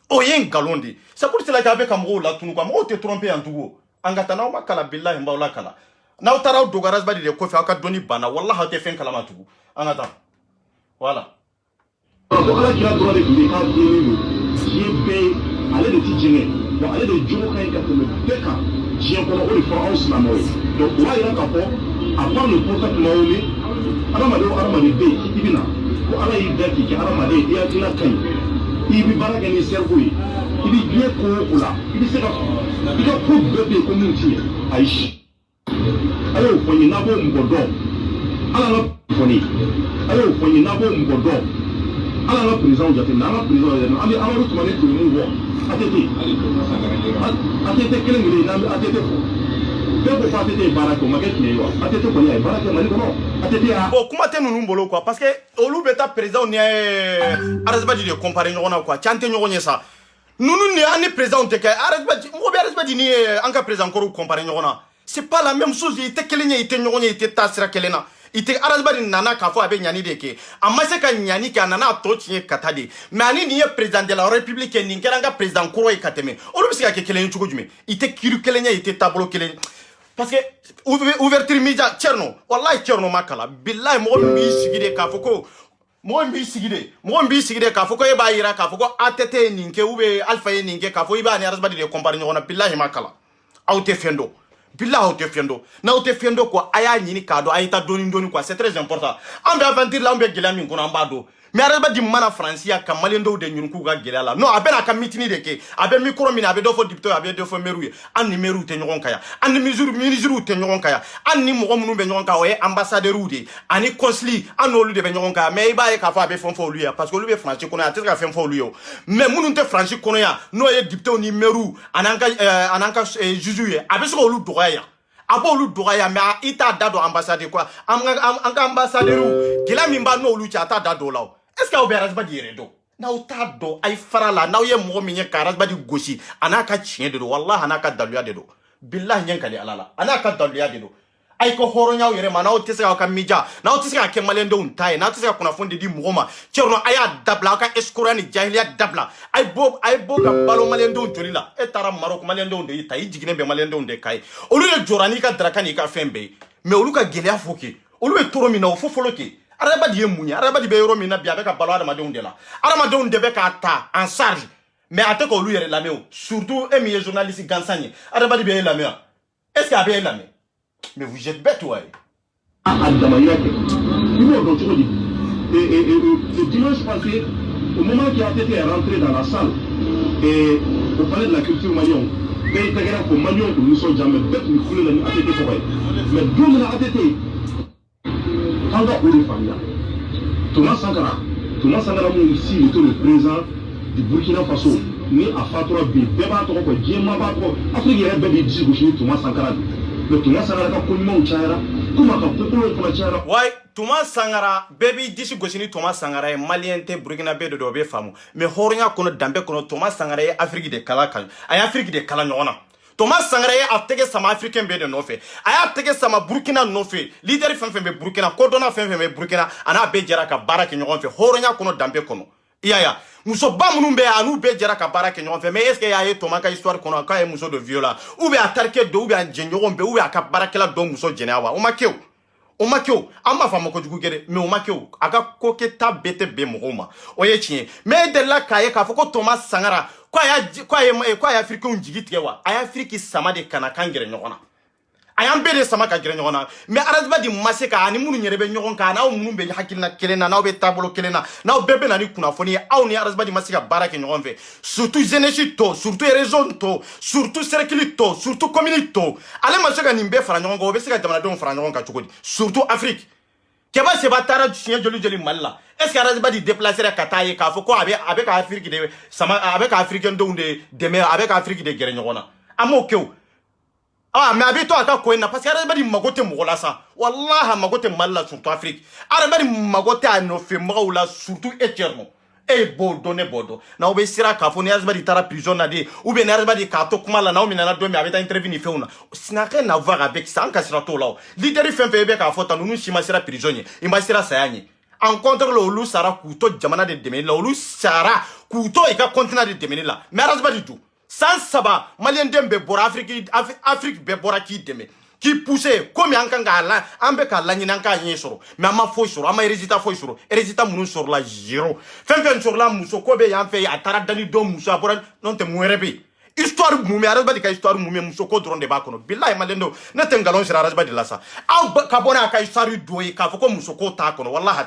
o yen galon de c'est pour cela qu'avec amro la tunu ko mo te tromper en tout angata na ma kala billahi mbawla kala na utara dogaras badi de kofi aka doni bana wallahi te fen kala matugu anata voilà donc ala kira droit de ka dini jibe ale de tijine donc ale de jomo kan ka tele beka jien ko o le France la moy donc wa ira ka po à part le prophète Mahomet aramade be ibina ko ala yi daki ki aramade ya kila kai ibi baraka ni servo ibi bien ko ola ibi se ka ko bebe ko munti aishi ayo fonyi nabo mgodo ala na foni ayo fonyi nabo mgodo ala na prison jate na prison ami amaru tumane ko mu wo atete kelen ngile na atete fo bebo fa atete barako maget ne yo atete ko ya baraka mali ko no atete a bon kuma te nunu mbolo quoi parce que olu beta président ni arasbadi de comparer ngona quoi chante ngone ça nunu ni ani président te ka arasbadi mo be arasbadi ni anka président ko comparer ngona c'est pas la même chose. Il était kelenya, il était nyonye, il était tasira kelena. Il était arasbari nana kafo abe nyani deke. Amaseka nyani ka nana tochi katade. Mais ani niye président de la République ni keranga président kuro e kateme. Olu bisika ke kelenya chuko jume. Il était kiru kelenya, il était tableau kelenya. Parce que ouverture média tcherno. Wallahi tcherno makala. Billahi mo mi sigide kafo ko. Mo mbi sigide kafo ko e ba ira kafo ko atete ninke ube alpha e ninke kafo iba ni arasbari de comparer nyona billahi makala. Aute fendo. Billah o te fiendo na o te fiendo ko aya nyini kado ayita doni quoi c'est très important ambe aventure la ambe gela min kono ambado mais araba di mana francia kamalendo de nyun ku ga gela la no abena ka mitini de ke abe micro min abe do fo dipto abe do fo meru an ni meru te nyon kaya an ni ministre te nyon kaya an ni mo munu be nyon kaya ambassadeur ude ani consul an olu de be nyon kaya mais iba e ka fa be fon fo lui parce que lui be français kono ya te ka fon fo lui mais munu te français kono ya no e dipto ni meru ananka juju abe so olu doya abo lu doya mais ita dado ambassadeur quoi anga ambassadeur gela mimba no olu cha ta dado law est-ce que vous avez dit redo na uta do ay farala na ye mo mi karas badi goshi anaka chien de do wallahi anaka daluya de do billahi nyen kali alala anaka daluya de do ay ko horo nyaw yere mana o tese ka mija na o tese ka kemalendo untai na tese ka kuna fonde di mugoma cerno aya dabla ka eskurani jahiliya dabla ay bo ka balo malendo jolila e tara marok malendo de ita jigine be malendo de kai olu le jorani ka drakani ka fembe mais olu ka gelia foki olu e toro mi na o fofoloki arabadi ye munya arabadi be yoro mina bia be ka balo adamadenw de la adamadenw de be ka ta en charge mais ate ko olu yere lameo surtout emi journaliste gansanye arabadi be lameo est-ce que abe lameo mais vous êtes bête ouais adamaya ke ibo do tiko di et dimanche passé au moment qu'il a été rentré dans la salle et au palais de la culture malienne mais tagara ko malion ko nous sommes jamais bête ni foule la ni atete ko mais dum na atete anga uri famia Thomas Sankara mon ici était le président du Burkina Faso ni a fatura bi beba to ko jema ba ko Afrique yere bebe di ko shi Thomas Sankara le Thomas Sankara ka ko mo chaira kuma ka ko ko chaira ouais Thomas Sankara bebe di ko shi Thomas Sankara e malien te Burkina be do be famu mais hornya kono dambe kono Thomas Sankara e Afrique de kala kan ay Afrique de kala nyona Thomas Sankara ye a tɛgɛ sama africain bɛɛ de nɔfɛ a y'a tɛgɛ sama Burkina nɔfɛ leader fɛn fɛn bɛ Burkina Kodonna fɛn fɛn bɛ Burkina a n'a bɛɛ jɛra ka baara kɛ ɲɔgɔn fɛ hɔrɔnya kɔnɔ danbe kɔnɔ i y'a ye muso ba minnu bɛ yan a n'u bɛɛ jɛra ka baara kɛ ɲɔgɔn fɛ mais est ce que y'a ye Thomas ka histoire kɔnɔ k'a ye muso dɔ viola ou bien a terikɛ dɔ ou bien a jɛɲɔgɔn bɛɛ ou bien a ka baarakɛla dɔ muso jɛnɛya wa o ma kɛ o o ma kɛ o an b'a fɔ a ma kojugu kɛ dɛ mais o ma kɛ o a ka ko kɛta bɛɛ tɛ bɛn mɔgɔw ma o ye tiɲɛ mais e delila k'a ye k'a fɔ ko Thomas Sankara ko a ye africain jigi tigɛ wa a ye Afrique sama de kana kan gɛrɛ ɲɔgɔn na a y'an bɛɛ de sama ka gɛrɛ ɲɔgɔn na mais arazibadi ma se ka ani minnu yɛrɛ bɛ ɲɔgɔn kan n'aw minnu bɛ hakilina kelen na n'aw bɛ taabolo kelen na n'aw bɛɛ bɛ na ni kunnafoni ye aw ni arazibadi ma se ka baara kɛ ɲɔgɔn fɛ surtout jeunesse tɔ surtout région tɔ surtout cercle tɔ surtout commune tɔ ale ma se ka nin bɛɛ fara ɲɔgɔn kan o bɛ se ka jamanadenw fara ɲɔgɔn kan cogo di surtout Afrique Keba Seba taara siɲɛ joli Mali la est ce que arazibadi déplacer ka taa ye k'a fɔ ko a bɛ ka Afrique de sama a bɛ ka africain denw de dɛmɛ a bɛ ka Afrique de gɛrɛ ɲɔgɔn na an m'o kɛ o ah mais abi to aka ko na parce que arazibadi mago tɛ mɔgɔ la sa wallahi mago tɛ Mali la surtout Afrique arazibadi mago tɛ a nɔfɛ mɔgɔw la surtout Etcherno e b'o dɔn ne b'o dɔn n'aw bɛ sira k'a fɔ ni arazibadi taara prison na de ou bien ni arazibadi k'a to kuma la n'aw minɛna don min a bɛ taa interview ni fɛnw na ça n'a rien à voir avec ça an ka sira t'o la o leader fɛn fɛn bɛ k'a fɔ tan ninnu si ma sira prison ye i ma sira saya ɲɛ en contre la olu sara k'u to jamana de dɛmɛli la olu sara k'u to i ka continent de dɛmɛli la mais arazibadi dun san saba malien den bɛɛ bɔra Afrique bɛɛ bɔra k'i dɛmɛ k'i pousser komi an kan k'a la an bɛ k'a laɲini an k'a ɲɛ sɔrɔ mais an ma foyi sɔrɔ an ma résultat foyi sɔrɔ résultat minnu sɔrɔla zéro fɛn fɛn sɔrɔla muso ko bɛ yan fɛ a taara dali dɔ muso a bɔra n'o tɛ mun wɛrɛ bɛ yen histoire mun bɛ arazibadi ka histoire mun bɛ muso ko dɔrɔn de b'a kɔnɔ bilahi malien dɔw ne tɛ nkalon sira arazibadi la sa aw ka bɔ n'a ka histoire dɔ ye k'a fɔ ko muso ko t'a kɔnɔ wallahi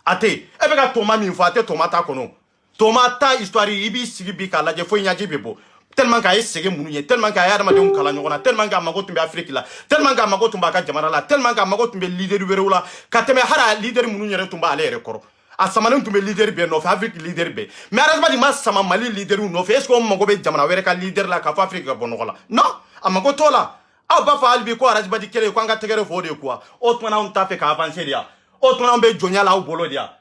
a tɛ e bɛ ka Thomas min fɔ a tɛ Thomas t'a kɔnɔ Thomas ta histoire i b'i sigi bi k'a lajɛ fo ɲaji bɛ bɔ tellement k'a ye sɛgɛn minnu ye tellement k'a ye adamadenw kalan ɲɔgɔn na tellement k'a mago tun bɛ Afrique la tellement k'a mago tun b'a ka jamana la tellement k'a mago tun bɛ leader wɛrɛw la ka tɛmɛ hali leader minnu yɛrɛ tun b'ale yɛrɛ kɔrɔ a samanen tun bɛ leader bɛɛ nɔfɛ Afrique leader bɛɛ mais arazibadi ma sama Mali leaderw nɔfɛ est ce que o mago bɛ jamana wɛrɛ ka leader la k'a fɔ Afrique ka bɔ nɔgɔ la non a mago t'o la aw b'a fɔ hali bi ko arazibadi kɛlen ko an ka tɛgɛrɛ fɔ o de ye quoi o tuma anw t'a fɛ ka avancer de ya o tuma anw bɛ jɔnya la aw bolo de ya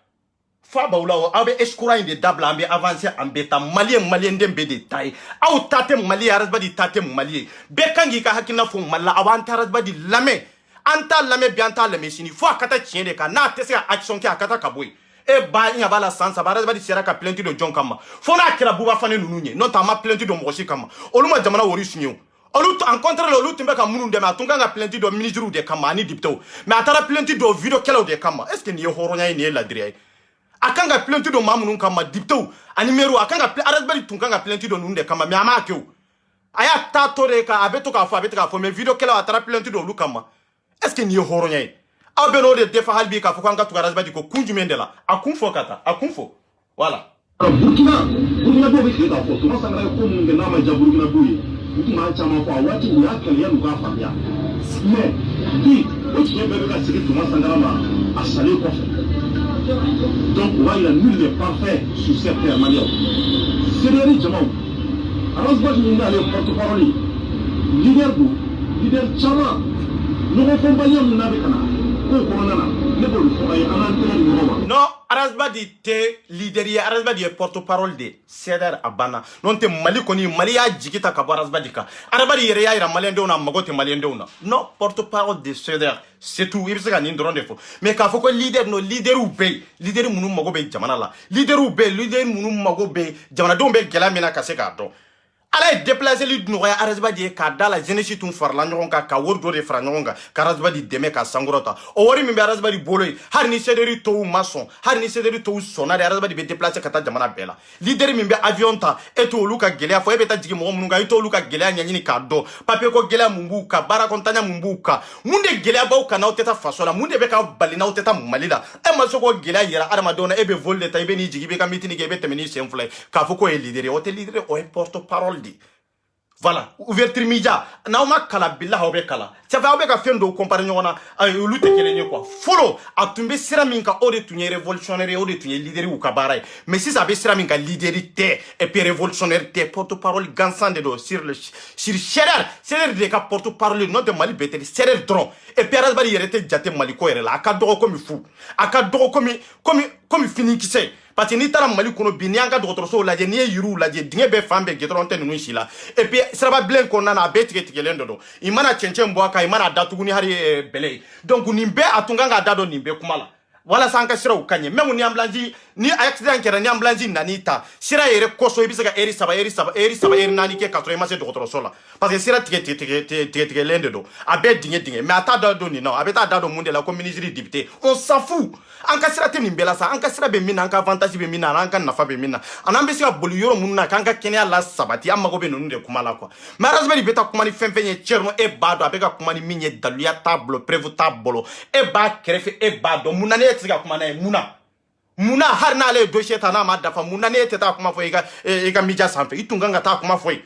fa b'aw la aw bɛ escroc in de dabila an bɛ avancer an bɛ taa malien den bɛɛ de ta ye aw ta tɛ Mali ye arazibadi ta tɛ Mali ye bɛɛ kan k'i ka hakilina fɔ Mali la aw an tɛ arazibadi lamɛn an t'a lamɛn bi an t'a lamɛn sini fo a ka taa tiɲɛ de kan n'a tɛ se ka action kɛ a ka taa ka bɔ yen e ba ɲɛ b'a la san saba arazibadi sera ka plainte dɔ jɔn kama fo n'a kɛra Buba Fane ninnu ye n'o tɛ a ma plainte dɔ mɔgɔ si kama olu ma jamana wari suɲɛ o olu en contraire olu tun bɛ ka minnu dɛmɛ a tun kan ka plainte dɔ ministre de kama ani député mais a taara plainte dɔ vidéo kɛlaw de kama est ce que nin ye hɔrɔnya ye nin ye ladiriya ye a kan ka plainte dɔ maa minnu kama député ani maire a kan ka arazibadi tun kan ka plainte dɔ ninnu de kama mais a m'a kɛ o a y'a ta to de ka a bɛ to k'a fɔ mais vidéo kɛlaw a taara plainte dɔ olu kama est ce que nin ye hɔrɔnya ye aw bɛ n'o de defa hali bi k'a fɔ k'an ka tugu arazibadi ko kun jumɛn de la a kun fɔ ka taa a kun fɔ voilà. Burkina dɔw bɛ tile k'a fɔ Thomas Sankara ye ko minnu kɛ n'a ma diya Burkina dɔw ye u tun b'a caman fɔ a waati u y'a kɛlɛ yan'u k'a faamuya mais bi o tiɲɛ bɛɛ bɛ ka segin Thomas Sankara ma a salen kɔfɛ donc o b'a yira nul n'est parfait sur cette terre malienne CDR jamaw arazibadi min n'ale porte-parole ye leader don leader caman ɲɔgɔn fɔnbaliya min n'a bɛ ka na k'o kɔnɔna na ne b'olu fɔ a ye an k'an tɛgɛ di ɲɔgɔn ma. non arazibadi tɛ leader ye arazibadi ye porte-parole de CDR a banna n'o tɛ Mali kɔni Mali y'a jigi ta ka bɔ arazibadi kan arazibadi yɛrɛ y'a yira maliyɛndenw na a mago tɛ maliyɛndenw na non porte-parole de CDR c'est tout i bɛ se ka nin dɔrɔn de fɔ mais k'a fɔ ko leader non leaderw bɛ yen leader minnu mago bɛ jamana la leaderw bɛ yen leader minnu mago bɛ jamanadenw bɛ gɛlɛya min na ka se k'a dɔn. ala ye déplaceli nɔgɔya arazibadi ye k'a da la jeunesse tun farala ɲɔgɔn kan ka wari dɔ de fara ɲɔgɔn kan ka arazibadi dɛmɛ ka sankɔrɔta o wari min bɛ arazibadi bolo ye hali ni CDR tɔw ma sɔn hali ni CDR tɔw sɔnna de arazibadi bɛ déplacer ka taa jamana bɛɛ la leader min bɛ avion ta e t'olu ka gɛlɛya fɔ e bɛ taa jigin mɔgɔ minnu kan e t'olu ka gɛlɛya ɲɛɲini k'a dɔn papier ko gɛlɛya mun b'u kan baara kɔntanya mun b'u kan mun de gɛlɛya b'aw kan n'aw tɛ taa faso la mun de bɛ k'aw bali n'aw tɛ taa Mali la e ma se k'o gɛlɛya yira adamadenw na e bɛ vol de ta i bɛ n'i jigi i bɛ ka meeting kɛ i bɛ tɛmɛ n'i sen fila ye k'a fɔ k'o ye leader ye o tɛ leader ye o ye porte-parole de. Voilà, ouverture média. N'a ma kala billah aw bɛ kala. Ça fait aw bɛ ka fɛn dɔw comparer ɲɔgɔn na olu tɛ kelen ye quoi. Fɔlɔ a tun bɛ sira min kan o de tun ye révolutionnaire ye o de tun ye leader u ka baara ye. Mais sisan a bɛ sira min kan leader tɛ et puis révolutionnaire tɛ porte-parole gansan de don sur CDR de ka porte-parole n'o tɛ Mali bɛɛ tɛ CDR dɔrɔn et puis arazibadi yɛrɛ tɛ jate Mali ko yɛrɛ la a ka dɔgɔ komi fu a ka dɔgɔ komi finikisɛ. parce que ni tara mali kono bi ni anga docteur lajɛ ni ye yiru lajɛ dingɛ bɛ fan bɛɛ gɛtɔrɔn tɛ ninnu si la et puis siraba bilen kɔnɔna na a bɛɛ tigɛlen do i mana cɛncɛn bɔ a kan i mana da tuguni hari bɛlɛ donc nin bɛɛ a tun kan ka da dɔn nin bɛɛ kuma la walasa an ka siraw ka ɲɛ même ni ambulance ni accident kɛra ni ambulance nani ta sira yɛrɛ kɔsɔ i bɛ se ka heure 3 heure 4 kɛ ka sɔrɔ i ma se dɔgɔtɔrɔso la parce que sira tigɛlen de don a bɛɛ dingɛ mais a t'a da dɔn nin na a bɛ taa da dɔn mun de la ko ministre député on s'en fout an ka sira tɛ nin bɛɛ la sa an ka sira bɛ min na an ka avantage bɛ min na an ka nafa bɛ min na ani an bɛ se ka boli yɔrɔ minnu na k'an ka kɛnɛya la sabati an mago bɛ ninnu de kuma la quoi mais arasibɛri bɛ taa kuma ni fɛn fɛn ye cɛ dɔn e b'a dɔn a bɛ ka kuma ni min ye daluya t'a bolo prévu t'a bolo e b'a kɛrɛfɛ e b'a dɔn mun na ne tɛ se ka kuma n'a ye mun na hari n'ale ye dossier ta n'a ma dafa mun na ne tɛ taa kuma fɔ i ka media sanfɛ i tun kan ka taa kuma fɔ yen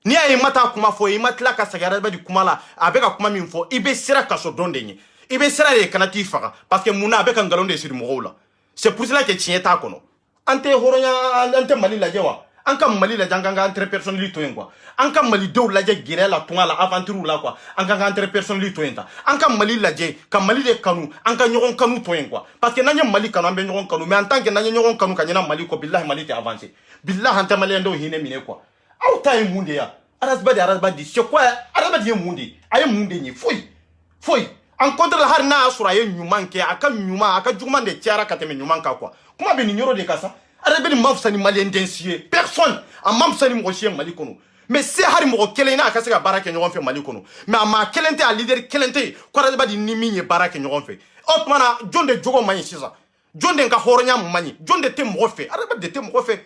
n'i y'a ye i ma taa kuma fɔ yen i ma tila ka segin arasibɛri kuma la a bɛ ka kuma min fɔ i bɛ sira kaso dɔn de ɲɛ i bɛ sira de kana t'i faga parce que mun na a bɛ ka nkalon de siri mɔgɔw la c'est pour cela que tiɲɛ t'a kɔnɔ an tɛ hɔrɔnya an tɛ mali lajɛ wa an ka mali lajɛ an kan ka interpersonnel to yen quoi an ka malidenw lajɛ gɛrɛ la tunga la aventure la quoi an kan ka interpersonnel to yen ta an ka mali lajɛ ka mali de kanu an ka ɲɔgɔn kanu to yen quoi parce que n'an ye mali kanu an bɛ ɲɔgɔn kanu mais en tant que n'an ye ɲɔgɔn kanu ka ɲɛna mali kɔ billahi mali tɛ avancer billahi an tɛ maliyɛn dɔw hinɛ minɛ quoi aw ta ye mun de ya arasibadi c'est quoi arasibadi ye mun de a ye mun de ɲɛ foyi en contre la hari n'a y'a sɔrɔ a ye ɲuman kɛ a ka ɲuman a ka juguman de cayara ka tɛmɛ ɲuman kan quoi kuma bɛ nin yɔrɔ de kan sa arasibadi ma fisa ni maliyɛn den si ye personne a ma fisa ni mɔgɔ si ye mali kɔnɔ mais se hari mɔgɔ kelen n'a ka se ka baara kɛ ɲɔgɔn fɛ mali kɔnɔ mais a maa kelen tɛ a leader kelen tɛ ko arasibadi ni min ye baara kɛ ɲɔgɔn fɛ o tuma na jɔn de jogo man ɲi sisan jɔn de ka hɔrɔnya man ɲi jɔn de tɛ mɔgɔ fɛ arasibadi de tɛ mɔgɔ fɛ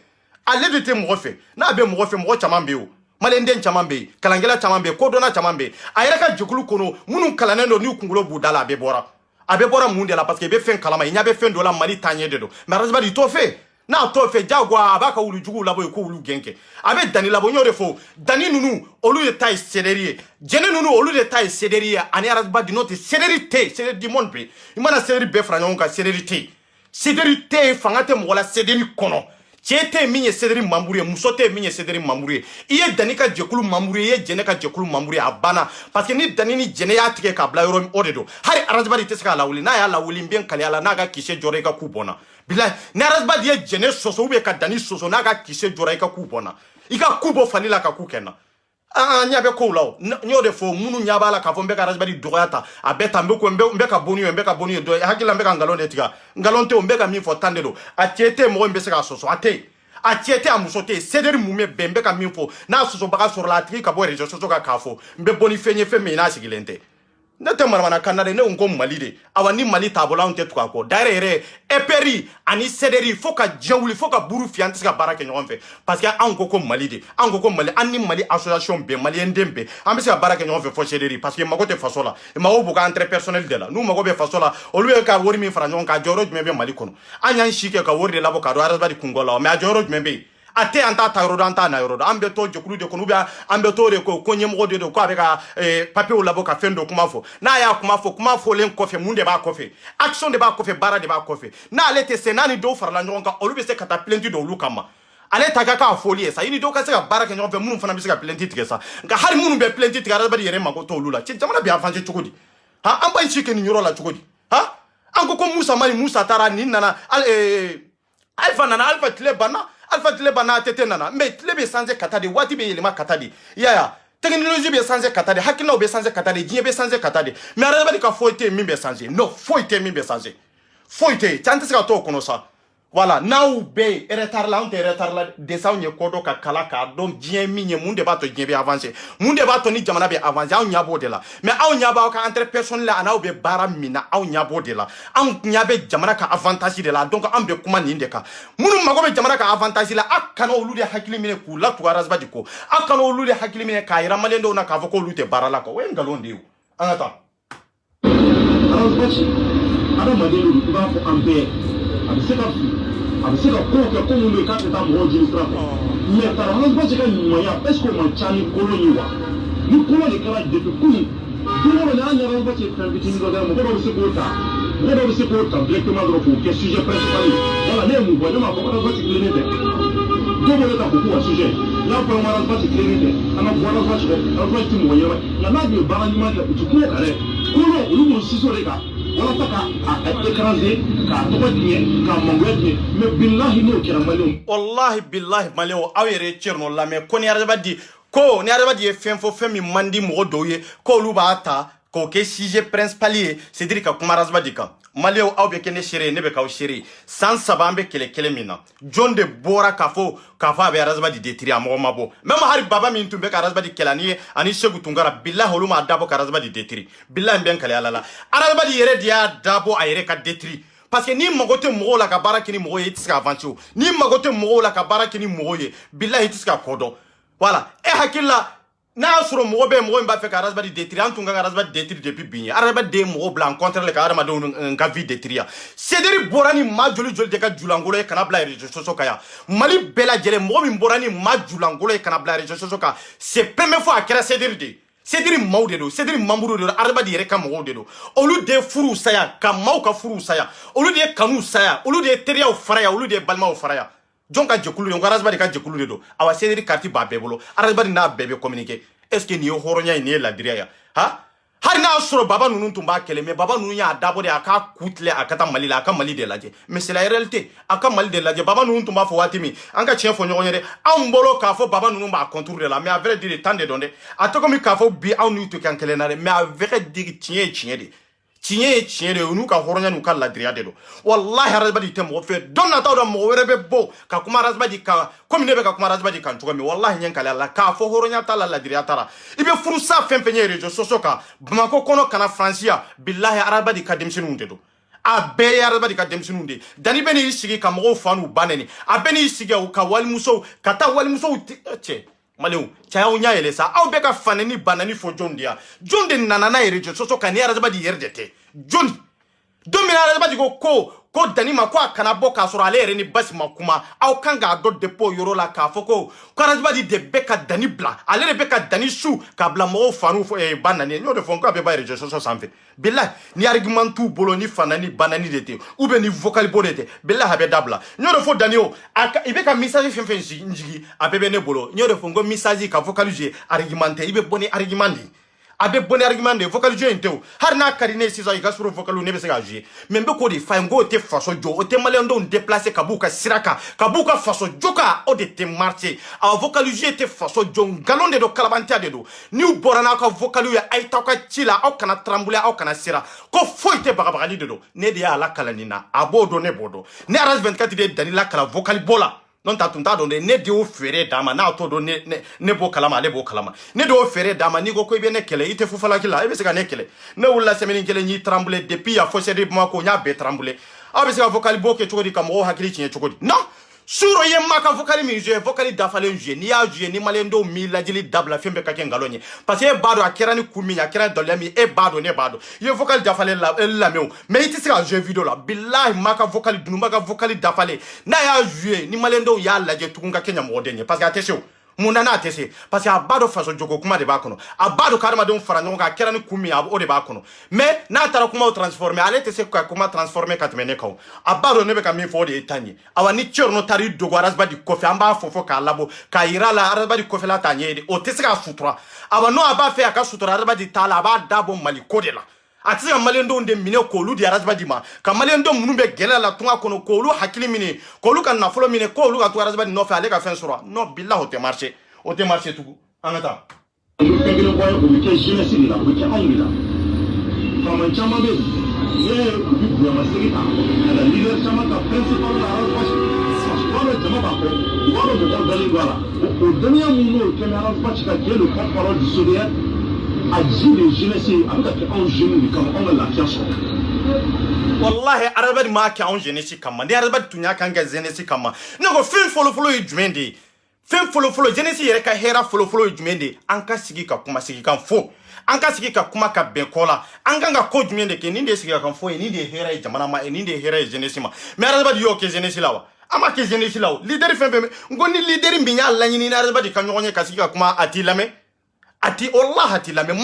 ale de tɛ mɔgɔ fɛ n'a bɛ mɔgɔ fɛ mɔgɔ caman bɛ yen o maliyɛnden caman bɛ yen kalankɛla caman bɛ yen kodɔnna caman bɛ yen a yɛrɛ ka jɛkulu kɔnɔ minnu kalannen don n'u kunkolo b'u da la a bɛɛ bɔra mun de la parce que i bɛ fɛn kalama i ɲɛ bɛ fɛn dɔ la mali taaɲɛ de don mais arasibadi i t'o fɛ n'a t'o fɛ jagoya a b'a ka wulujuguw labɔ yen ko wulu gɛn kɛ a bɛ dani labɔ n y'o de fɔ dani ninnu olu de ta ye sederi ye jɛnɛ ninnu olu de ta ye sederi ye ani arasibadi n'o tɛ sederi tɛ yen sederi du monde bɛ i mana sederi bɛɛ fara ɲɔgɔn kan sederi tɛ yen sederi tɛ yen fanga tɛ mɔgɔ la sederi kɔnɔ cɛ tɛ min ye sederi mamuru ye muso tɛ min ye sederi mamuru ye i ye dani ka jɛkulu mamuru ye i ye jɛnɛ ka jɛkulu mamuru ye a banna parce que ni dani ni jɛnɛ y'a tigɛ k'a bila yɔrɔ o de don hali arasibadi tɛ se k'a lawuli n'a y'a lawuli n bɛ n kale a la n'a ka kisɛ jɔra i ka ku bɔnna bilahi ni arasibadi ye jɛnɛ sɔsɔ ou bien ka dani sɔsɔ n'a ka kisɛ jɔra i ka ku bɔnna i ka ku bɔ fali la ka ku kɛ n na an ɲɛ bɛ kow la o n y'o de fɔ minnu ɲɛ b'a la k'a fɔ n bɛ ka arasibadi dɔgɔya ta a bɛɛ ta n bɛ ka bonni ye n bɛ ka bonni ye dɔ hakili la n bɛ ka nkalon de tigɛ nkalon tɛ o n bɛ ka min fɔ tan de don a cɛ tɛ mɔgɔ min bɛ se k'a sɔsɔ a tɛ yen a cɛ tɛ a muso tɛ yen sederi mun bɛ bɛn n bɛ ka min fɔ n'a sɔsɔbaga sɔrɔla a tigi ka bɔ réseau sociaux kan k'a fɔ n bɛ bɔ ni fɛn ye fɛn min n'a sigilen tɛ ne tɛ manamanakan na dɛ ne ko n ko mali de awa ni mali t'a bolo anw tɛ tugu a kɔ d'ailleurs yɛrɛ epr ani sederi fo ka diɲɛ wuli fo ka buru fiyɛ an tɛ se ka baara kɛ ɲɔgɔn fɛ parce que anw ko mali de anw ko mali an ni mali association bɛn maliyɛnden bɛn an bɛ se ka baara kɛ ɲɔgɔn fɛ fɔ sederi parce que mago tɛ faso la mago b'u ka interpersonnel de la n'u mago bɛ faso la olu ye ka wari min fara ɲɔgɔn kan a jɔyɔrɔ jumɛn bɛ mali kɔnɔ an y'an si kɛ ka wari de labɔ k'a don arasibadi kungo la mais a jɔyɔrɔ jumɛn bɛ yen a tɛ an t'a ta yɔrɔ dɔn an t'a na yɔrɔ dɔn an bɛ to jɛkulu de kɔnɔ ou bien an bɛ to de ko ɲɛmɔgɔ de don ko a bɛ ka papiyew labɔ ka fɛn dɔ kuma fɔ n'a y'a kuma fɔ kuma fɔlen kɔfɛ mun de b'a kɔfɛ action de b'a kɔfɛ baara de b'a kɔfɛ n'ale tɛ se n'a ni dɔw farala ɲɔgɔn kan olu bɛ se ka taa plainte dɔ olu kama ale ta ka k'a fɔli ye sa i ni dɔw ka se ka baara kɛ ɲɔgɔn fɛ minnu fana bɛ se ka plainte tigɛ sa nka hali minnu bɛ plainte tigɛ arasibadi yɛrɛ mago t'olu la jamana bɛ avancer cogo di han an b'an si kɛ nin yɔrɔ la cogo di han an ko Musa mani Musa taara nin nana Alpha nana Alpha tile banna Alpha tile banna tete nana mais tile bɛ changer ka taa de waati bɛ yɛlɛma ka taa de yaya technologie bɛ changer ka taa de hakilinaw bɛ changer ka taa de diɲɛ bɛ changer ka taa de mais arasibadi ka foyi tɛ yen min bɛ changer non foyi tɛ yen min bɛ changer foyi tɛ yen cɛ an tɛ se ka to o kɔnɔ sa voilà n'aw bɛ retard la anw tɛ retard la desa anw ye ko dɔ ka kala k'a dɔn diɲɛ min ye mun de b'a to diɲɛ bɛ avancer mun de b'a to ni jamana bɛ avancer anw ɲɛ b'o de la mais aw ɲɛ b'aw ka interpersonnel la an'aw bɛ baara min na aw ɲɛ b'o de la anw ɲɛ bɛ jamana ka avantage de la donc an bɛ kuma nin de kan minnu mago bɛ jamana ka avantage la aw kana olu de hakili minɛ k'u latugu arasibadi ko aw kana olu de hakili minɛ k'a yira maliyɛndenw na k'a fɔ k'olu tɛ baara la quoi o ye nkalon de ye o an ka taa. arasibadi adamaden i b'a fɔ an bɛɛ a bɛ se ka fili a bɛ se ka kow kɛ ko minnu bɛ yen k'a tɛ taa mɔgɔw jeli sira fɛ mais arasibadi ka ɲumanya est ce que o man ca ni kolon ye wa ni kolon de kɛra depuis kunun don o don n'an ɲɛ arasibadi ye fɛn fitinin dɔ kɛ mɔgɔ dɔw bɛ se k'o ta mɔgɔ dɔw bɛ se k'o ta directement dɔrɔn k'o kɛ sujet principal ye wala ne ye mun fɔ ne m'a fɔ ko arasibadi tilennen tɛ dɔw bɛ ta k'o k'u ka sujet n'a fɔra ko arasibadi tilennen tɛ an ka bɔ arasibadi kɔ arasibadi tɛ mɔgɔ ɲɛnama nka n'a tun ye baara ɲuman kɛ u tɛ kuma o kan dɛ kolon olu b'o sinsin o de kan wala ta écraser ka to tiɲɛ ka mangoya tiɲɛ mais billahi n'o kɛra malien wallahi billahi malien aw yɛrɛ cɛrno lamɛ ko ni adamadi ko ni adamadi ye fɛn fɔ fɛn min man di mɔgɔ dɔw ye k'olu b'a ta k'o kɛ sujet principal ye c'est dire ka kuma razbadi kan malien aw bɛ kɛ ne seere ne bɛ k'aw seere san 3 an bɛ kɛlɛ kelen min na jɔn de bɔra k'a fɔ a bɛ razbadi détruire a mɔgɔ ma bɔ même hari baba min tun bɛ ka razbadi kɛlɛ ani Seku Tunkara billahi olu m'a dabɔ ka razbadi détruire billahi n bɛ n kale ala la razbadi yɛrɛ de y'a dabɔ a yɛrɛ ka détruire parce que ni mago tɛ mɔgɔw la ka baara kɛ ni mɔgɔ ye i tɛ se ka avancer o ni mago tɛ mɔgɔw la ka baara kɛ ni mɔgɔ ye billahi i tɛ se ka ko dɔn voilà e hakili la n'a y'a sɔrɔ mɔgɔ bɛ mɔgɔ min b'a fɛ ka razbadi détruire an tun ka razbadi détruire depuis bi ye razbadi de ye mɔgɔ bila en contre ka adamadenw ka vie détruire Sederi bɔra ni maa joli joli de ka julangolo ye kana bila réseaux sociaux kan yan Mali bɛɛ lajɛlen mɔgɔ min bɔra ni maa julangolo ye kana bila réseaux sociaux kan c'est première fois a kɛra Sederi de Sederi maaw de don Sederi mamuru de don adamadi yɛrɛ ka mɔgɔw de don olu de ye furuw saya ka maaw ka furuw saya olu de ye kanuw saya olu de ye teriyaw faraya olu de ye balimaw faraya jɔn ka jɛkulu de don razbadi ka jɛkulu de don awa Sederi carte b'a bɛɛ bolo razbadi n'a bɛɛ bɛ communiquer est-ce que nin ye hɔrɔnya ye nin ye ladiriya ya ha hari n'a sɔrɔ baba ninnu tun b'a kɛlɛ mais baba ninnu y'a dabɔ de a k'a ku tigɛ a ka taa Mali la a ka Mali de lajɛ mais c'est la réalité a ka Mali de lajɛ baba ninnu tun b'a fɔ waati min an ka tiɲɛ fɔ ɲɔgɔn ye dɛ anw bolo k'a fɔ baba ninnu b'a contour de la mais à vrai dire temps de don dɛ a tɛ komi k'a fɔ bi anw n'u tɛ kan kɛlɛ na dɛ mais à vrai dire tiɲɛ ye tiɲɛ de tiɲɛ ye tiɲɛ de n'u ka hɔrɔnya n'u ka ladiriya de don wallahi razbadi tɛ mɔgɔ fɛ don nataw la mɔgɔ wɛrɛ bɛ bɔ ka kuma razbadi kan komi ne bɛ ka kuma razbadi kan cogo min wallahi ɲɛ kale ala k'a fɔ hɔrɔnya t'a la ladiriya t'a la i bɛ furusa fɛn fɛn ye réseaux sociaux kan Bamako kɔnɔ kana France ya billahi razbadi ka denmisɛnninw de don a bɛɛ ye razbadi ka denmisɛnninw de dani bɛ n'i sigi ka mɔgɔw fa n'u ba nɛni a bɛ n'i sigi ka walimusow ka taa walimusow cɛ Malien cɛyaw ɲa yɛlɛ sa aw bɛ ka fanani banani fɔ jɔn de ya jɔn de nana n'a ye réseaux sociaux kan ni razbadi yɛrɛ de tɛ jɔn don min razbadi ko dani ma ko a kana bɔ k'a sɔrɔ ale yɛrɛ ni basi ma kuma aw kan k'a dɔn depuis o yɔrɔ la k'a fɔ ko razbadi de bɛ ka dani bila ale de bɛ ka dani su k'a bila mɔgɔw fanu ba nani n y'o de fɔ ko a bɛ ba réseaux sociaux sanfɛ billahi ni argument t'u bolo ni fanani banani de tɛ ou bien ni vocal bo de tɛ billahi a bɛ dabila n y'o de fɔ dani o i bɛ ka message fɛn fɛn jigi a bɛɛ bɛ ne bolo n y'o de fɔ ko message ka vocal jouer argument tɛ i bɛ bɔ ni argument de a bɛ bɔ ni argument de vocal jouer in tɛ o hari n'a ka di ne ye sisan i ka sɔrɔ vocal ne bɛ se ka jouer mais n bɛ k'o de f'a ye n k'o tɛ faso jɔ o tɛ maliyɛn denw déplacer ka b'u ka sira kan ka b'u ka faso jɔ kan o de tɛ marcher a vocal jouer tɛ faso jɔ nkalon de don kalabantiya de don n'u bɔra n'aw ka vocal ye a ye t'aw ka ci la aw kana trembler aw kana siran ko foyi tɛ bagabagali de don ne de y'a lakalan nin na a b'o dɔn ne b'o dɔn ne RS24 de ye Dani lakalan vocal bɔ la non ta tun t'a dɔn dɛ ne de y'o feere d'a ma n'a t'o dɔn ne b'o kalama ale b'o kalama ne de y'o feere d'a ma n'i ko i bɛ ne kɛlɛ i tɛ fufalaki la i bɛ se ka ne kɛlɛ ne wulila semaine kelen y'i trembler depuis yan fo Sederi Bamako n y'a bɛɛ trembler aw bɛ se ka vocal bɔ kɛ cogo di ka mɔgɔw hakili tiɲɛ cogo di non Suro ye ma ka vocal min jouer vocal dafalen jouer ni y'a jouer ni malien dɔw mi lajɛli dabila fɛn bɛɛ ka kɛ nkalon ye parce que e b'a dɔn a kɛra ni kun min a kɛra dɔlɛya min e b'a dɔn ne b'a dɔn i ye vocal dafalen lamɛn o mais i tɛ se ka jouer vidéo la billahi ma ka vocal dununba ka vocal dafalen n'a y'a jouer ni malien dɔw y'a lajɛ tugun ka kɛ ɲɛmɔgɔden ye parce que a tɛ se o mun na n'a tɛ se parce que a b'a dɔn faso jogo kuma de b'a kɔnɔ a b'a dɔn k'adamadenw fara ɲɔgɔn kan a kɛra ni kun min o de b'a kɔnɔ mais n'a taara kumaw transformer ale tɛ se ka kuma transformer ka tɛmɛ ne kan a b'a dɔn ne bɛ ka min fɔ o de ye tan ye awa ni cɛrno taara i dogo razbadi kɔfɛ an b'a fɔ k'a labɔ k'a yira la razbadi kɔfɛla t'a ɲɛ ye de o tɛ se k'a sutura awa n'o a b'a fɛ a ka sutura razbadi t'a la a b'a dabɔ Mali ko de la a tɛ se ka maliyɛn denw de minɛ k'olu di razbadi ma ka maliyɛn denw minnu bɛ gɛlɛya la tunga kɔnɔ k'olu hakili minɛ k'olu ka nafolo minɛ k'olu ka to razbadi nɔfɛ ale ka fɛn sɔrɔ non billahi o tɛ marcher o tɛ marché tugun an ka taa. fɛn kelen bɔ o bɛ kɛ jeunesse de la o bɛ kɛ anw de la faama caman bɛ yen n'i ye u bɛ bonyamasegin ta ka na leader caman ta principal la arabasi u b'a dɔn jama b'a kɔ u b'a dɔn mɔgɔw dalen don a la o dɔnniya min n'o kɛ ni arabasi ka kɛ le porte-parole du CDR a ji de jeunesse ye a bɛ ka kɛ anw jeunes de kama anw ka lafiya sɔrɔ. wallahi arabadi m'a kɛ anw jeunesse kama ni arabadi tun y'a kan kɛ jeunesse kama ne ko fɛn fɔlɔfɔlɔ ye jumɛn de ye. fɛn fɔlɔfɔlɔ jeunesse yɛrɛ ka hɛrɛ fɔlɔfɔlɔ ye jumɛn de ye an ka sigi ka kuma sigi kan fɔ an ka sigi ka kuma ka bɛn kɔ la an kan ka ko jumɛn de kɛ nin de ye sigi kan fɔ ye nin de ye hɛrɛ ye jamana ma nin de ye hɛrɛ ye jeunesse ma mais arabadi y'o kɛ jeunesse la wa an ma kɛ jeunesse la o leader fɛn fɛn n ko ni leader min y'a laɲini ni arabadi ka ɲɔgɔn ye ka sigi ka kuma a t'i lamɛn a ti wallahi a t'i lamɛn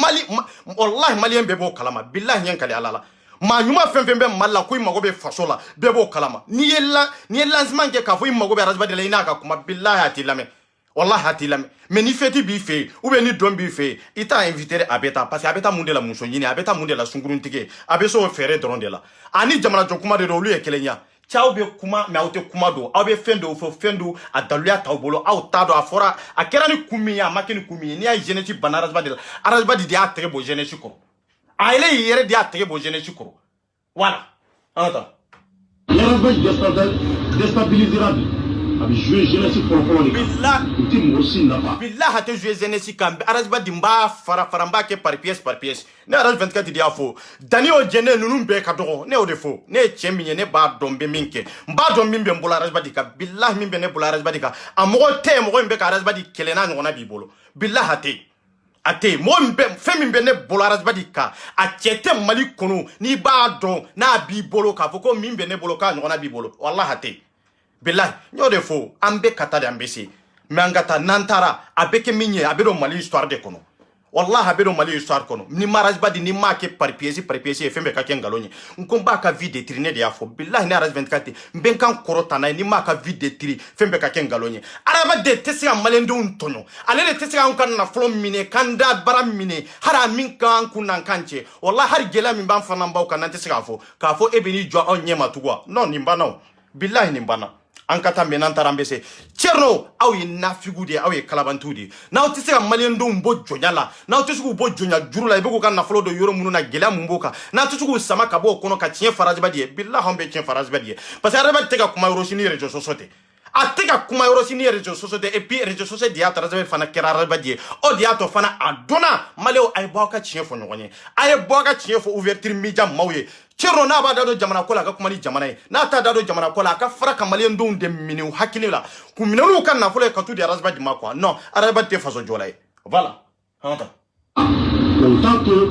wallahi maliyɛn bɛɛ b'o kalama billahi ɲɛ kale ala la maa ɲuman fɛn fɛn bɛ Mali la ko i mago bɛ faso la bɛɛ b'o kalama n'i ye lancement kɛ k'a fɔ i mago bɛ arabadi la i n'a ka kuma billahi a t'i lamɛn Wallah hati lam. Mais ni feti bi fe, ou bien ni don bi fe, il t'a invité à beta, parce que abeta munde la musonyini, abeta munde la sunguruntike, abeso fere dron de la. Ani jamana jokuma de rolu e kelenya. Ciao be kuma me auto kuma do, aw be fendo fo fendo a daluya tawbolo, aw tado afora, a kerani kumiya, makini kumiya, ni a jeunesse banarasba de la. Arasba di a très beau jeunesse ko. A ele yere di a très beau jeunesse ko. Voilà. Entends. L'arasba déstabilisera. Abi jouer jeunesse folo billah uti mosi nafa billah hate jouer jeunesse kambe arasba dimba faramba ke par pièce ne aras 24 dia fo dani o jene nunu be ka dogo ne o defo ne chembi ne ba dombe minke mba dombe mbe mbola arasba dika billah mbe ne bola arasba dika amogo te mogo mbe ka arasba di kelena ngona bibolo billah hate ate mo mbe femi mbe ne bola arasba dika a chete mali kono ni ba don na bibolo ka foko mbe ne bolo ka ngona bibolo wallahi hate Billah, nyo de fo, ambe kata de ambesi. Me angata nantara, abeke minye, abedo mali histoire de kono. Wallah abedo mali histoire kono. Ni marajba di ni make par piesi, fembe kake ngalonye. Nkomba ka vie de trine de afo. Billah ni aras 24. Mbenkan korotana ni maka vie de tri, fembe kake ngalonye. Araba de tesega malendo untonyo. Alele tesega unkan na flom mine, kanda baram mine, hara minka ankunan kanche. Wallah har gela mimban fanamba ukanante tesega afo. Ka afo ebeni jwa on nyema tugwa. Non nimbana. Billah nimbana. Ankata menan tarambese cerno aw yi nafigudi aw yi kalabantudi na o tise ka malendo mbo jonyala na o tise ku bo jonya jurula ibugo kan na folo do yoro munu na gela mumboka na tise ku sama ka bo kono ka tien faraji badie billah hombe tien faraji badie parce que araba teka kuma eurosini rejo sosote ateka kuma eurosini rejo sosote et puis rejo sosote dia taraje fana kerara badie o dia to fana adona maleo ay boka tien fo nyonye ay boka tien fo ouverture media mawye cerno na ba dado jamana kola ka kuma ni jamana ye na ta dado jamana kola ka fara kamalen don de mini hakili la ku minanu kan na fole ka tu di arasba di makwa non arasba te faso jola ye voilà hanta autant que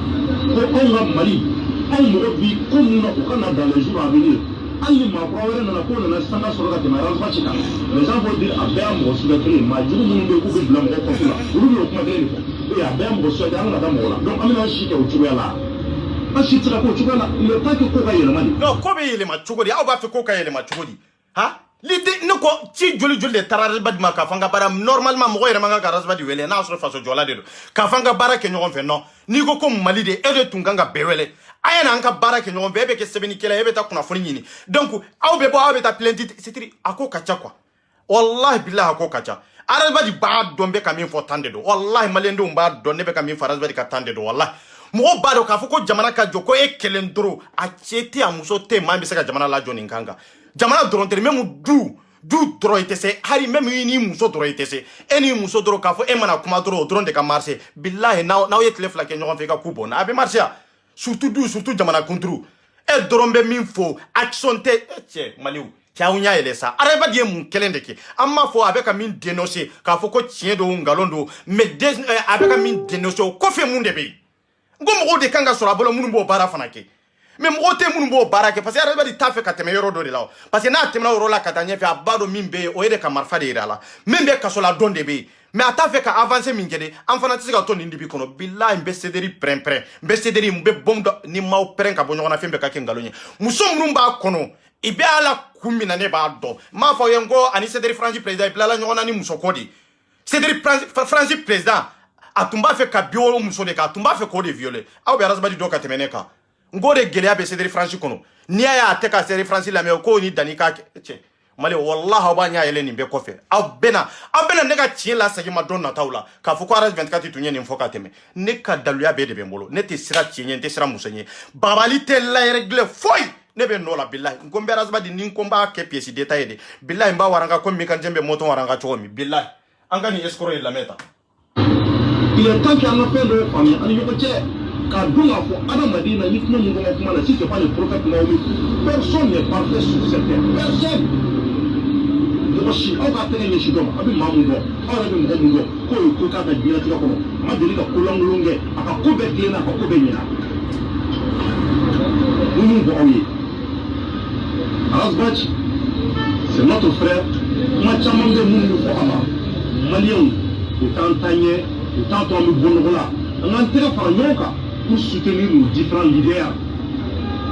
on a mali on mo bi comme on kana dans les jours à venir ali ma problème na ko na sanga soro ka te ma arasba chika les gens vont dire abia mo su de ma juru mo be ku bi blam ko ko la uru ko kuma de ko ya abia mo so da na da mo la donc amina shi ke o chuya la non, kobe yelema chugodi aw ba fe ko ka yelema chugodi ha l'idée ne ko ci joli de tarar bad ma ka fanga bara normalement mo yere manga garas badi wele na so faso jola de ka fanga bara ke nyon fe non ni ko mali de e de tunganga bewele aya na anka bara ke nyon be ke sebeni kela ebe ta kuna foni nyini donc aw be bo aw be ta plainte c'est ako kacha quoi wallahi billah ako kacha aras badi ba dombe kamin fo tande do wallahi malendo mba donne be kamin faras badi ka tande do wallahi mo bado ka foko jamana ka joko e kelen doro a chete a muso te ma be se ka jamana la joni nkanga jamana doron tere memu du doro itese hari memu ni muso doro itese eni muso doro ka fo e mana kuma doro doron de ka marché billahi now ye telefla ke nyon fe ka kubo na be marché surtout jamana kontru e doron be min fo action te che maliu Tiawunya elesa areba die mun kelendeke amma fo abeka min dénoncer ka fo ko tien do ngalondo mais abeka min dénoncer ko fe mun de be ngomo de kanga sura bolo munu bo bara fanake mais mo te munu bo bara ke parce que areba di tafe ka teme yoro do de law parce que na temna ro la katanya fe abado min be o yede ka marfa de irala même be ka sola don de be mais atafe ka avancer min gede am fana tisika to ndi bi kono billahi mbe cederi prempre mbe cederi mbe bomdo ni maw pren ka bonyo na fembe ka kengalonye muso munu ba kono ibe ala kumina ne ba do ma fo yengo ani cederi franchi président plala nyona ni muso kodi cederi franchi président atumba fe ka biolo muso de ka atumba fe ko de violer aw be rasba di do ka temeneka ngode gele abe cederi franchi kono ni aya ateka cederi franchi la me ko ni danika che male wallahi ba nya yele ni be ko fe aw bena ne ka tie la sagi ma donna tawla ka fo ko aras 24 tunye ni foka teme ne ka daluya be de be mbolo ne te sira tie ne te sira musenye babali te la regle foy ne be no la billahi ngombe rasba di nin komba ke pièce détaillé de billahi mba waranga ko mi kan jembe moto waranga chomi billahi angani escroc la meta il est temps qu'il y a un fait de famille ani yoko che ka dunga fo ada madina yifno mungo kuma na si c'est pas le prophète Mohammed personne n'est parfait sur cette terre personne yoko shi au ka tene ni shi doma abi mamungo ala bi mungo ko ka ka dina tira kono ma deli ka kulangulunge aka ko be dina ka ko be nyina mungo oyi Arasbach, c'est notre frère. Moi, chamam de mungo fo ama malien autant tagné autant to mi bongola on a intérêt par yoka pour soutenir nos différents leaders.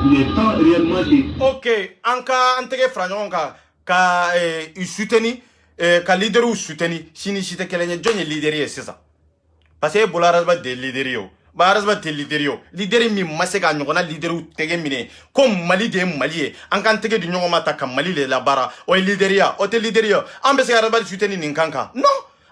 Il est temps réellement que OK anka antege franjonka ka soutenir ka leader ou soutenir sini site kelenya jonye leader ye sisa parce que bola rasba de leader yo ba rasba de leader yo leader mi masega nyogona leader ou tege mine comme Mali de Mali an kan tege di nyogoma ta kam Mali le la bara o leader ya o te leader yo an be se rasba soutenir ninkanka non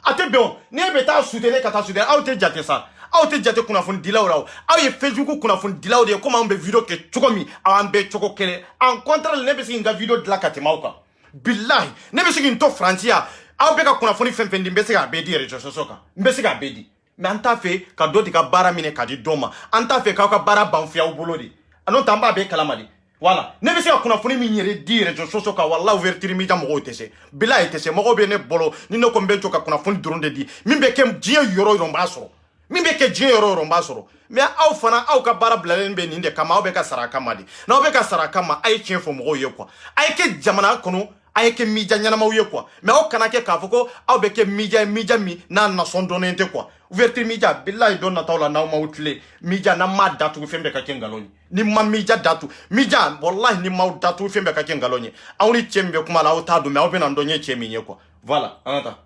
ate bon ne be ta soutenir ka ta soutenir aw te jate sa aw te jate kuna fon dilaw raw aw ye Facebook kuna fon dilaw de comme an be video ke chokomi aw an be choko kele en contre ne be se nga video de la katemauka billahi ne be se nto francia aw be ka kuna foni fen di be se ga be di rejo sosoka be se ga be di mais anta fe ka do di ka bara mine ka di doma anta fe ka bara banfia u bolodi anon tamba be kalamadi voilà ne be se ka kuna foni mi nyere di rejo sosoka wallahi ouverture mi jam go tese billahi tese mo be ne bolo ni no ko be to ka kuna foni dronde di min be kem die yoro yoro mbasoro min be ke die yoro yoro mbasoro mais aw fana aw ka bara blalen be ni de kama aw be ka saraka madi na aw be ka saraka ma ay chien fo mo ye quoi ay ke jamana kono ay ke mija nyana ma ye quoi mais aw kana ke ka foko aw be ke mija mi na na son donente quoi ouverture mija billahi don na tawla na ma wutle mija na ma datu fembe ka kengaloni ni ma mija datu mija wallahi ni ma datu fembe ka kengaloni aw ni chembe kuma la aw ta do mais aw be na ndonye chemi nye quoi voilà anta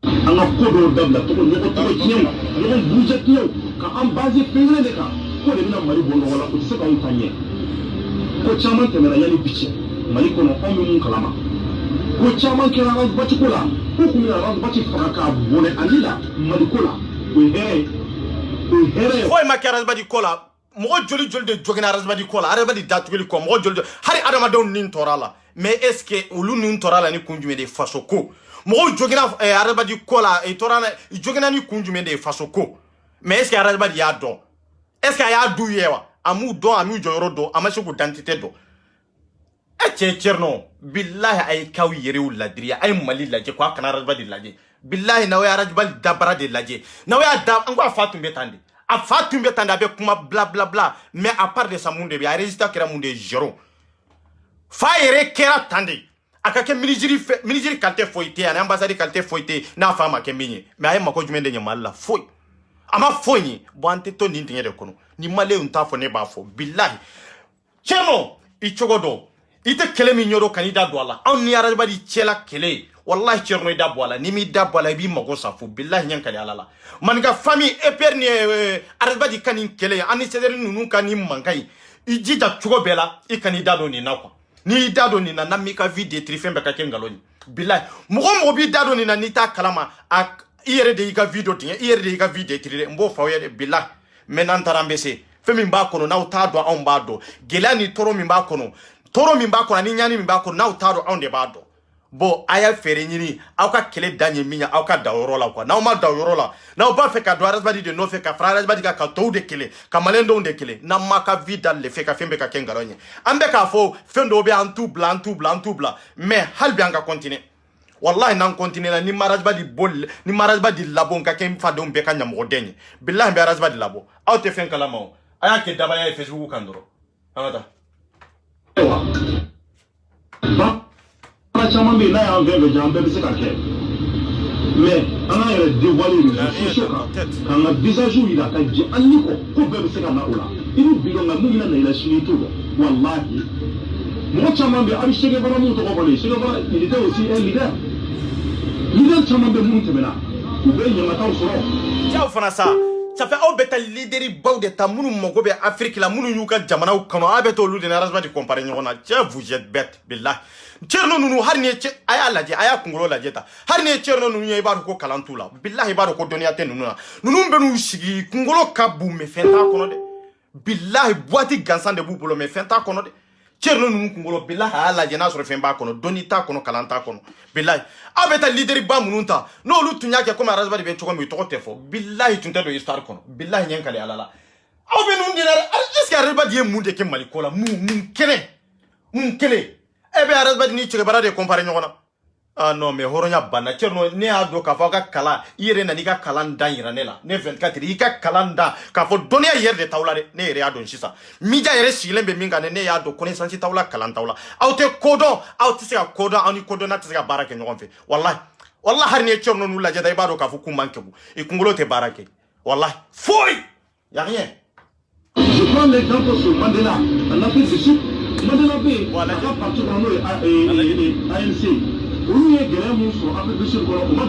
anga kodo dabla to ko nyoko to nyew nyoko buje nyew ka am base fengre de ka ko de na mari bono wala ko se ka on tanye ko chaman temera yani biche mali ko no on mun kalama ko chaman ke na ran bati kula ko kuma na ran bati faka bone anila mali kula ko here ko ma karas badi kola mo joli de jogina ras badi kola ara badi datugeli ko mo joli hari adama don nin torala mais est ce que ulu nin torala ni kunjume de fasoko mo jogina arabadi kola e torana jogina ni kunjume de fasoko mais est ce que arabadi ya do est ce que ya du yewa amu do amu joro do amashi ku dantite do e cherno billahi ay kawi yere uladriya ay mali laje ko kana arabadi laje billahi na ya arabadi dabara de laje na ya da ngwa fatum betande a fatum betande be kuma bla bla bla mais à part de ça monde bi a résultat kera monde zéro fa yere kera tande akake ministry kalte foité ana ambassade kalte foité na fama ke minye mais ay mako jumende nyamalla foy ama foyni bo ante to ni ndenge de kono ni male unta fo ne ba fo billahi chemo ichogodo ite kele mi nyoro kanida douala on ni arabe di chela kele wallahi cherno ida boala ni mi da boala bi mako safu billahi nyankali alala man ga famille eperni arabe di kanin kele ani sederi nunu kanin mankai ijija chugo bela ikanida do ni nakwa ni dado ni na mika video trifembe ka kengaloni billahi mo bi dado ni na nita kalama ak iyere de iga video tinga iyere de iga video trire mbo fawye billahi menan tarambese femi mba kono na utado on bado gelani toro mi mba kono ni nyani mi mba kono na utado on de bado bo aya fere nyini awka kele danye minya awka dawrola kwa na ma dawrola na ba fe ka doaras badi de no fe ka fraras badi ka to de kele ka malendo de kele na maka vida le fe ka fembe ka kengalonye ambe ka fo fendo be en tout blanc mais hal bi anga continuer wallahi nan continuer la ni maraj badi bol ni maraj badi labon ka kem fa don be ka nyam godenye billahi be maraj badi labo aw te fen kala maw aya ke daba ya Facebook kandoro amata chaman be na ya veve jambe be se ka ke mais ana yere dévoiler les choses quand na visage ida ka ji aniko ko be se ka na ola iru bilo na mumina na ila shini to wallahi mo chaman be abi shege bana mu to ko bole shege bana il était aussi un leader chaman be mu temena ko be nyama taw soro ciao fana ça fait au beta leader baw de ta munu mogo be Afrique la munu yuka jamana kano abeto lu de na rasba di comparer nyona tiens vous êtes bête billah cherno nunu harni aya laje aya kungolo laje ta harni cherno nunu ye baru ko kalantula billahi baru ko doniya te nunu nunu benu sigi kungolo kabu me fenta kono de billahi boati gansan de bubulo me fenta kono de cherno nunu kungolo billahi aya laje na soro femba kono donita kono kalanta kono billahi abeta leader ba mununta no lu tunya ke ko ma rasba be choko mi to tefo billahi tunta do histoire kono billahi nyankale alala aw be nun dinare est ce que rasba die munde ke malikola mun kele ebe arasbadi ni chege barade compare nyona ah non mais horonya bana cherno ne ado ka fa ka kala ire na ni ka kalanda iranela ne 24 ika kalanda ka fo donia yerde tawla ne ire ado nshisa mija ire silembe minga ne ya do connaissance tawla kalanta tawla awte kodo awte se kodo ani kodo na tse barake nyon fe wallahi har ne cherno nu la jeda ibado ka fo kumankebu e kungolo te barake wallahi foi y a rien. Je prends l'exemple sur Mandela en Afrique du Sud. Mandela B, voilà, partout dans le ANC,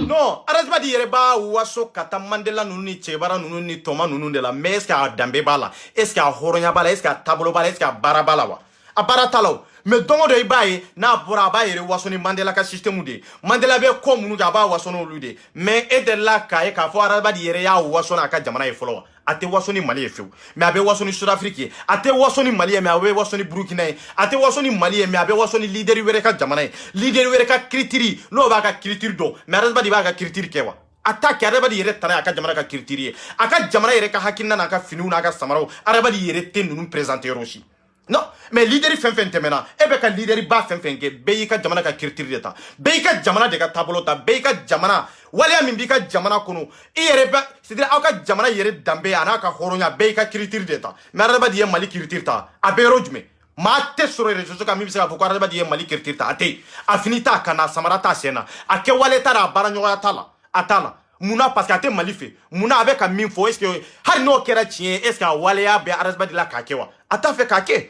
non arasbadi yere ba waso kata Mandela nunu ni Chebara nunu ni Toma nunu de la mais est-ce que dambe bala est-ce que horonya bala est-ce que tablo bala est-ce que bara bala wa a bara talo mais dongo de ibaye na bora ba yere waso ni Mandela ka système de Mandela be ko munu ga ba waso no lude mais e de la ka e ka fo arasbadi yere ya waso na ka jamana e folo ate waso ni Mali e few mais abe waso ni Sud-Afrique ate waso ni Mali mais abe waso ni Burkina ate waso ni Mali mais abe waso ni leader were ka jamana leader were ka critiri no ba ka critiri do mais arasbadi ba ka critiri kewa attaque arabadi yere tana aka jamana ka critiri aka jamana yere ka hakinna na ka finu na ka samaro arabadi yere ten nous présenter aussi non mais leader fen temena ebe ka leader ba fen ke beyi ka jamana ka critiri deta beyi ka jamana de ka tablo ta beyi ka jamana wali min bi ka jamana kono yere ba c'est-à-dire aka jamana yere dambe anaka horonya beyi ka critiri deta mais arabadi ye Mali critiri ta abero jume ma te sur les réseaux sociaux mi bisa ko arabadi ye Mali critiri ta ate afinita kana samarata sena ake wale tara baranyo ya tala atala muna parce que ate Mali fe muna avec un min fo est-ce que har no kera chien est-ce que wale ya be arabadi la kakewa ata fe kake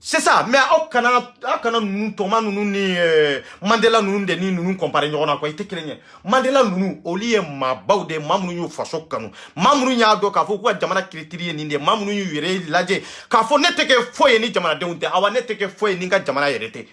c'est ça mais akana nunu Toma nunu ni Mandela nunu de ni nunu comparer nyona quoi ite kelenye Mandela nunu oliye mabaw de mamunu yu faso kanu mamunu nya do ka fo ko jamana critère ni de mamunu yu yere laje ka fo neteke foye ni jamana de unte awa neteke foye ni ka jamana yerete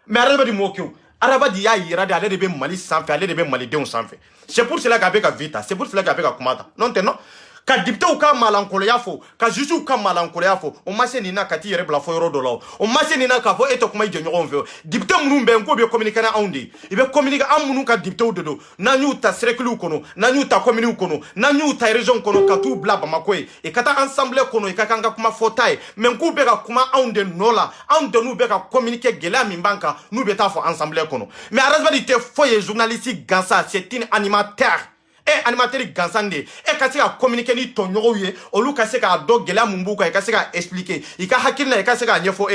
mais arabadi mokyo arabadi ya yira de ale de be Mali sanfé ale de be Mali de sanfé c'est pour cela qu'avec vita c'est pour cela qu'avec kumata non te non ka dipte u ka malankolo yafo ka juju u ka malankolo yafo o ma se ni na kati yere bla fo yoro do law o ma se ni na ka fo eto kuma je nyogon fe dipte munu be nko be communiquer na onde e be communiquer amunu ka dipte u dodo na nyu ta cercle kono na nyu ta commune kono na nyu ta region kono ka tu bla ba makoy e kata ensemble kono e kaka nga kuma fotai men ku be ka kuma onde nola onde nu be ka communiquer gela mi banka nu be ta fo ensemble kono mais arasbadi te foye journalistique gansa c'est une animateur animateur gansande e ka se ka communiquer ni tonyogo ye olu ka se ka do gela mumbu ka e ka se ka expliquer i ka hakilna e ka se ka nyefo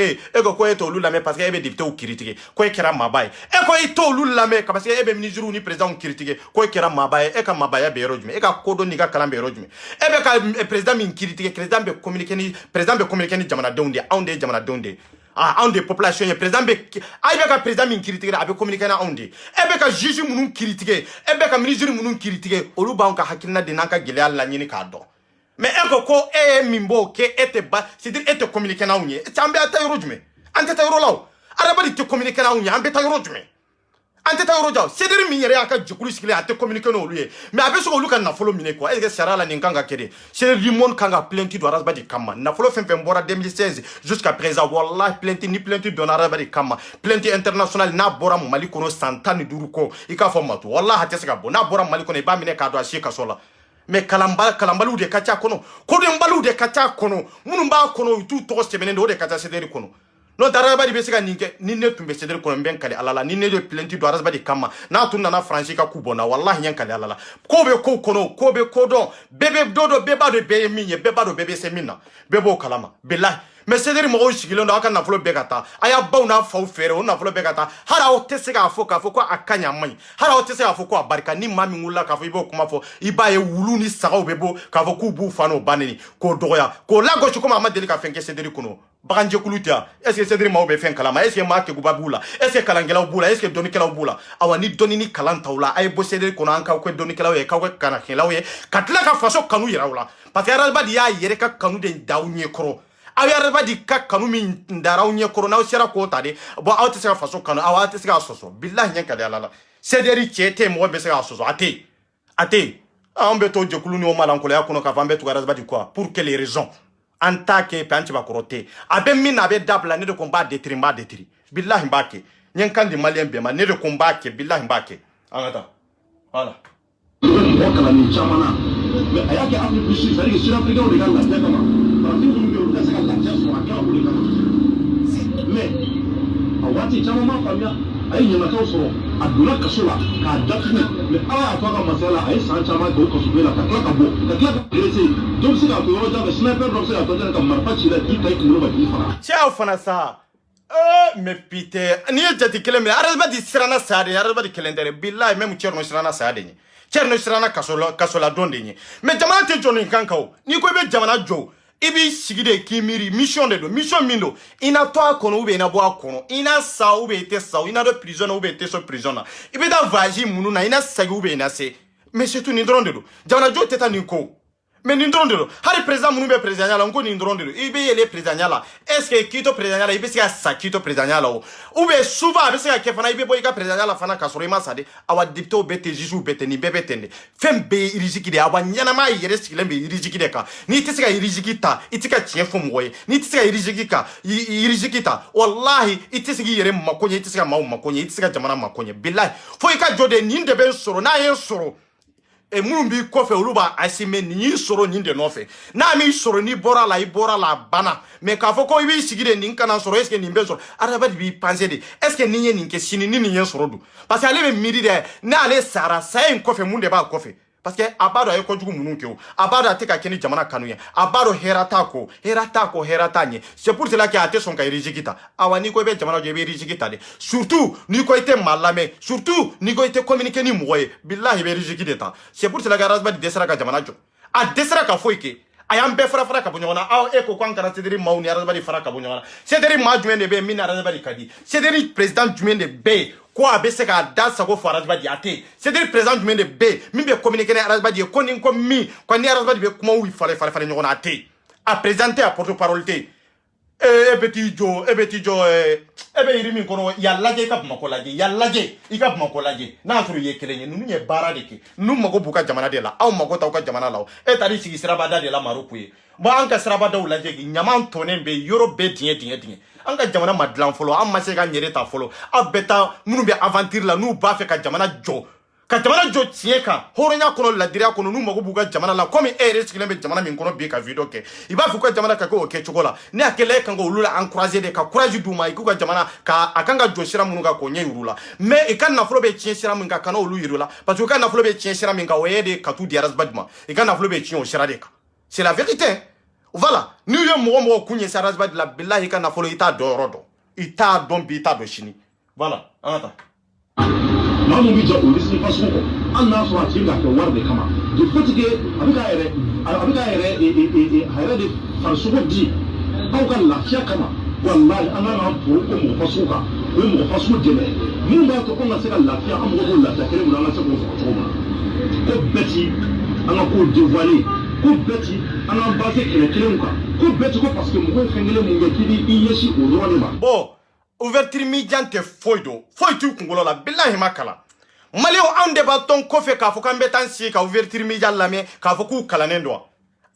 ko eto olu la me parce que ebe député ou critiquer ko e kera mabai e ko ito olu la me parce que ebe ministre ni président critiquer ko e kera mabai e ka mabaya be rojume e ka kodo ni ka kalambe rojume ebe ka président min critiquer président be communiquer ni jamana donde onde jamana donde on des populations président be aybe ka président min critiquer abe communiquer na onde ebe ka juge munun critiquer ebe ka ministre munun critiquer olu ba on ka hakilna de nanka gele alla nyini ka do mais ko mimbo ke ete ba c'est-à-dire ete communiquer na onye tambe ata yorojume ante ta yoro law arabadi te communiquer na onye ambe ta yorojume ante ta yoro jaw c'est-à-dire min yere aka jukulu sikile ate communiquer no oluye mais abe so olu kan na follow mine quoi est-ce que sera la ninkanga kede c'est le monde kanga plainte do arabadi kama na follow fen bora 2016 jusqu'à présent wallahi plainte do arabadi kama plainte internationale na bora Mali kono santani duruko ika fo matu wallahi hatese ka bo na bora Mali kono ba mine ka do ashika sola mais kalambalu de kacha kono ko de mbalu de kacha kono munu ba kono tu to semene do de kacha sederi kono non arabadi be sega ninke ninne tumbe sederi kono ben kale alala ninne de plainte do arabadi kama na tunna na franchi ka kubona wallahi nyan kale alala ko be ko kono ko be ko don bebe dodo beba do be minye beba do bebe semina bebo kalama billahi mais sederi mo shigilo ndo aka na flo begata aya baw na faw fere o na flo begata hara o tesega fo ka fo ko akanya mai hara o tesega fo ko abarika ni mami ngula ka fo ibo kuma fo iba e wulu ni saga bebo ka fo ku bu fano baneni ko doya ko la go chukuma ma deli ka fenke sederi kuno baganje kulutia est-ce que sederi ma o be fen kalama est-ce que ma ke gubabula est-ce que kalangela bula est-ce que doni kala bula awani doni ni kalanta wala ay bo sederi kuno anka ko doni kala we ka ko kana kala we katla ka faso kanu yirawla parce que arabadi ya yere ka kanu de dawnye kro ayarba di ka kanu min ndaraw nye corona o sera ko tade bo awte sera faso kanu awate sera soso billahi nyanka de alala sederi chete mo be sera soso ate ambe to jekulu ni o malankolo ya kuno ka fambe to garasba di quoi pour quelles raisons antake panchi ba korote abe min abe dabla ne de combat détri billahi mbake nyanka ndi malien be ma ne de combat ke billahi mbake angata voilà wakala ni chamana mais ayake afi bishi sari sur africain o de galla yakama mais awati chamama famia ay nyama taw soro aduna kasola ka dafu mais ala atoka masala ay san chama ko ko subela ka klaka bo ka klaka grese donc c'est ka to roja be sniper donc c'est ka to ka marfa chila di tay ko ba di fara ciao fana sa mais pite ni jati keleme araba di sirana saade araba di kelendere billahi même cherno sirana saade ni cherno sirana kasola donde ni mais jamana te joni kankaw ni ko be jamana jo ibi sigide ki miri mission de do mission mindo ina to akono ube ina bo akono ina sa ube ite sa ina do prison ube ite so prison na ibi da vaji munu na ina sagi ube ina se mais surtout ni ndron de do jamana jo teta ni ko mais ni ndron de do hari president munu be president nyala ngo ni ndron de do ibi yele president nyala est-ce que kito president nyala ibi sia sa kito president nyala o ube souvent ibi sia ke fana ibi boy ka president nyala fana ka soro ima sade awa dipto bete jisu bete ni bebe tende fembe irijiki de awa nyana ma yere sikilembe irijiki de ka ni tisika irijiki ta itika chefo moye ni tisika irijiki ta wallahi itisiki yere makonye itisika mawu makonye itisika jamana makonye billahi fo ika jode ni ndebe soro na yen soro e mumbi kofe uluba asime ni soro nyinde nofe na mi soro ni bora la bana me ka foko ibi sigide ni kana soro eske ni mbezo araba bi penser de eske ni nye ni ke sini ni nye soro du parce que ale be midi de na ale sara sai kofe munde ba kofe parce que abado ay ko jugu munun ke o abado ateka keni jamana kanuye abado herata nye c'est pour cela que ate son ka rijikita awani ko be jamana je be rijikita de surtout ni ko ite malame surtout ni ko ite communiquer ni moye billahi be rijikita c'est pour cela que rasba de desra ka jamana jo a desra ka foike ayam be fara ka bunyona aw e ko kan kara cedri mauni rasba di fara ka bunyona cedri ma jumen de be mina rasba di kadi cedri président jumen de be quoi abese ka da sago farajba di ate c'est-à-dire président du monde B mi be communiquer na arajba di ko ni ko mi ko ni arajba di be kuma wi fale nyona ate a présenter à porte-parole te petit jo be irimi kono ya laje ka buma ko laje ya laje ika buma ko laje na turu ye kelenye nunu nye bara de ke nu mago buka jamana de la aw mago taw ka jamana la e tari sigi sirabada de la maruku ye bo an ka sirabada laje gi nyaman tonen be yoro be dinye anga jamana madlan folo amma se ka nyere ta folo abeta munu be aventure la nu ba fe ka jamana jo tieka horonya kono la diria kono nu mago buga jamana la comme RS kilembe jamana min kono be ka video ke iba fu ka jamana ka ko ke chokola ne akele kango ulula encourager de ka courage du mai ku ka jamana ka akanga jo shira munu ka ko nye urula mais e kan na folo be chien shira mun ka kana ulu yurula parce que kan na folo be chien shira min ka wede ka tu diaras badma e kan na folo be chien o shira de ka c'est la vérité. Voilà, nous y mo kunye sarazba de la billahi kana folo ita do rodo. Ita don bi ita do shini. Voilà, anata. Mamu bi ja o lisi faso ko. An na so ati ga ke warde kama. De fatike abika ere hayra de farso ko di. Aw kan lafiya kama. Wallahi an na ko mo faso ka. Mo faso de me. Mun ba to on na se ka lafiya am ko lafiya kele mun na se ko so ma. Ko beti an ko dévoiler. Ko beti ana base kele ko beti ko parce que mo fengele mo ngeti iyeshi odone ba bon ouverture médiante foido foitu kungolo la billahi makala malio ande ba ton ko fe ka fo kambe tan si ka ouverture média la me ka fo ku kala nendo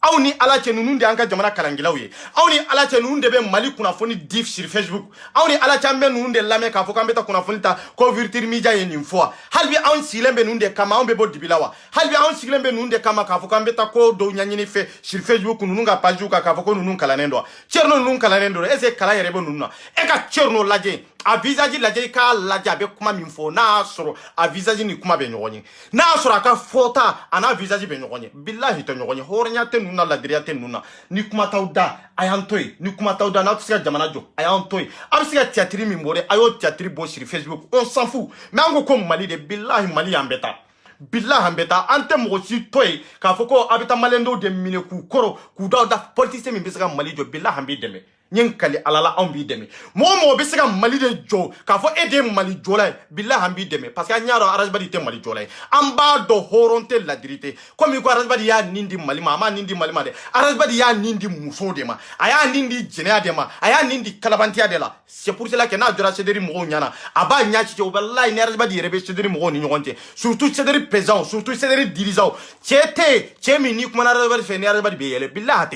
awni ala che nununde anka jamana kalangilawe awni ala che nununde be mali kuna foni diff sur Facebook awni ala che ambe nununde lame ka fo kambe ta kuna foni ta couverture media yeni fois halbi awn silembe nununde kama on be bo dibilawa halbi awn silembe nununde kama ka fo kambe ta ko do nyanyini fe sur Facebook nununga page ka fo ko nunun kala nendo cherno nunun kala nendo ese kala yere bo nununa e ka cherno laje a visage laje ka laje be kuma min fo na soro a visage ni kuma be nyonyi na soro ka fota ana visage be nyonyi billahi to nyonyi hornya te nuna la diriate nuna ni kuma tawda ayantoy ni kuma tawda na tsika jamana jo ayantoy absika théâtre mi mbore ayo théâtre bo sur Facebook on s'en fout mais ango ko mali de billahi mali ambeta billahi ambeta ante mo si toy ka foko abita malendo de mine ku koro ku da politicien mi bisaka mali jo billahi ambi deme nyen kali alala ambi deme mo bisaka mali de jo ka fo ede mali jola billahi ambi deme parce que nyaro arajbadi te mali jola amba do horonte la dirite comme ko arajbadi ya nindi mali ma nindi mali ma de arajbadi ya nindi muso de ma aya nindi jenia de ma aya nindi kalabantia de la c'est pour cela que na jora cederi mo nyana aba nyachi o wallahi ne arajbadi rebe cederi mo ni nyonte surtout cederi présent surtout cederi dirigeant chete chemi ni kuma na arajbadi fe ne arajbadi be yele billahi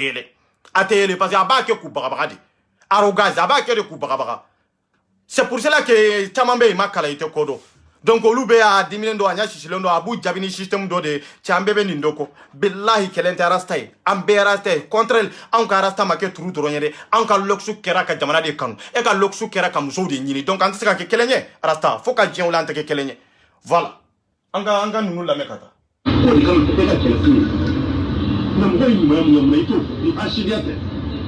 atele parce que aba ke ku bagabadi arrogance aba ke de ku bagaba c'est pour cela que chamambe makala ite kodo donc olube a diminendo anya shishilendo abu jabini system do de chambebe nindoko billahi kelente arastai ambe arastai contre an ka arasta make turu toronyede an ka loksu kera ka jamana de kanu e ka loksu kera ka muso de nyini donc antisa ka kelenye arasta foka jien olante ke kelenye voilà anga nunu la mekata ko ni kan te ka keleni na mo yi mo ito ni ashidiate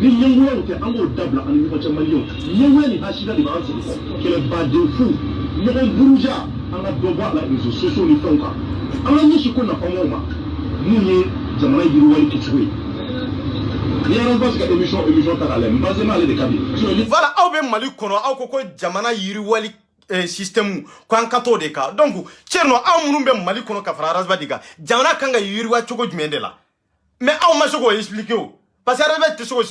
ni nyangu te ango dabla an ni bacha malion nyangu ni ashida ni ba anse kele ba de fou no buruja anga doba la réseaux sociaux ni fonka anga ni shiko na famoma munye jamana yiru wali kichwe Voilà, aw be Mali kono aw ko ko jamana yiriwali système ko an kato de ka. Donc cerno aw munun be Mali kono ka fara rasba diga. Jamana kanga yiriwa cogo jumende la. Mais aw ma soko expliquer o. Parce que rasba te soko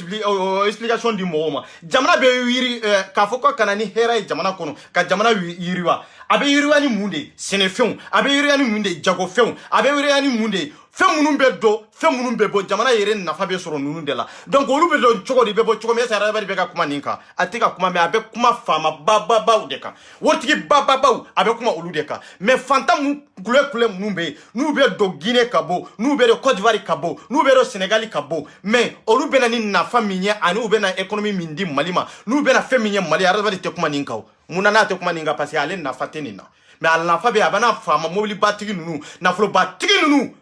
explication di mo ma. Jamana be yiri ka fo ko kanani hera jamana kono ka jamana yiriwa. Abe yiriwa ni munde senefew, abe yiriwa ni munde jagofew, abe yiriwa ni munde fɛn minnu bɛ dɔ fɛn minnu bɛ bɔ jamana yɛrɛ nafa bɛ sɔrɔ ninnu de la donc olu bɛ dɔn cogo di bɛ bɔ cogo min est-ce que Adama bɛ ka kuma nin kan a tɛ ka kuma mais a bɛ kuma faama bababaw de kan waritigi bababaw a bɛ kuma olu de kan mais fantan minnu kule minnu bɛ yen n'u bɛ don Guinée ka bɔ n'u bɛ don Côte d'Ivoire ka bɔ n'u bɛ don Sénégal ka bɔ mais olu bɛ na ni nafa min ye ani u bɛ na économie min di Mali ma n'u bɛ na fɛn min ye Mali Adama tɛ kuma nin kan mun na n'a tɛ kuma nin kan parce que ale nafa tɛ nin na mais a nafa bɛ a bɛ na faama mobili batigi ninnu nafolobatigi ninnu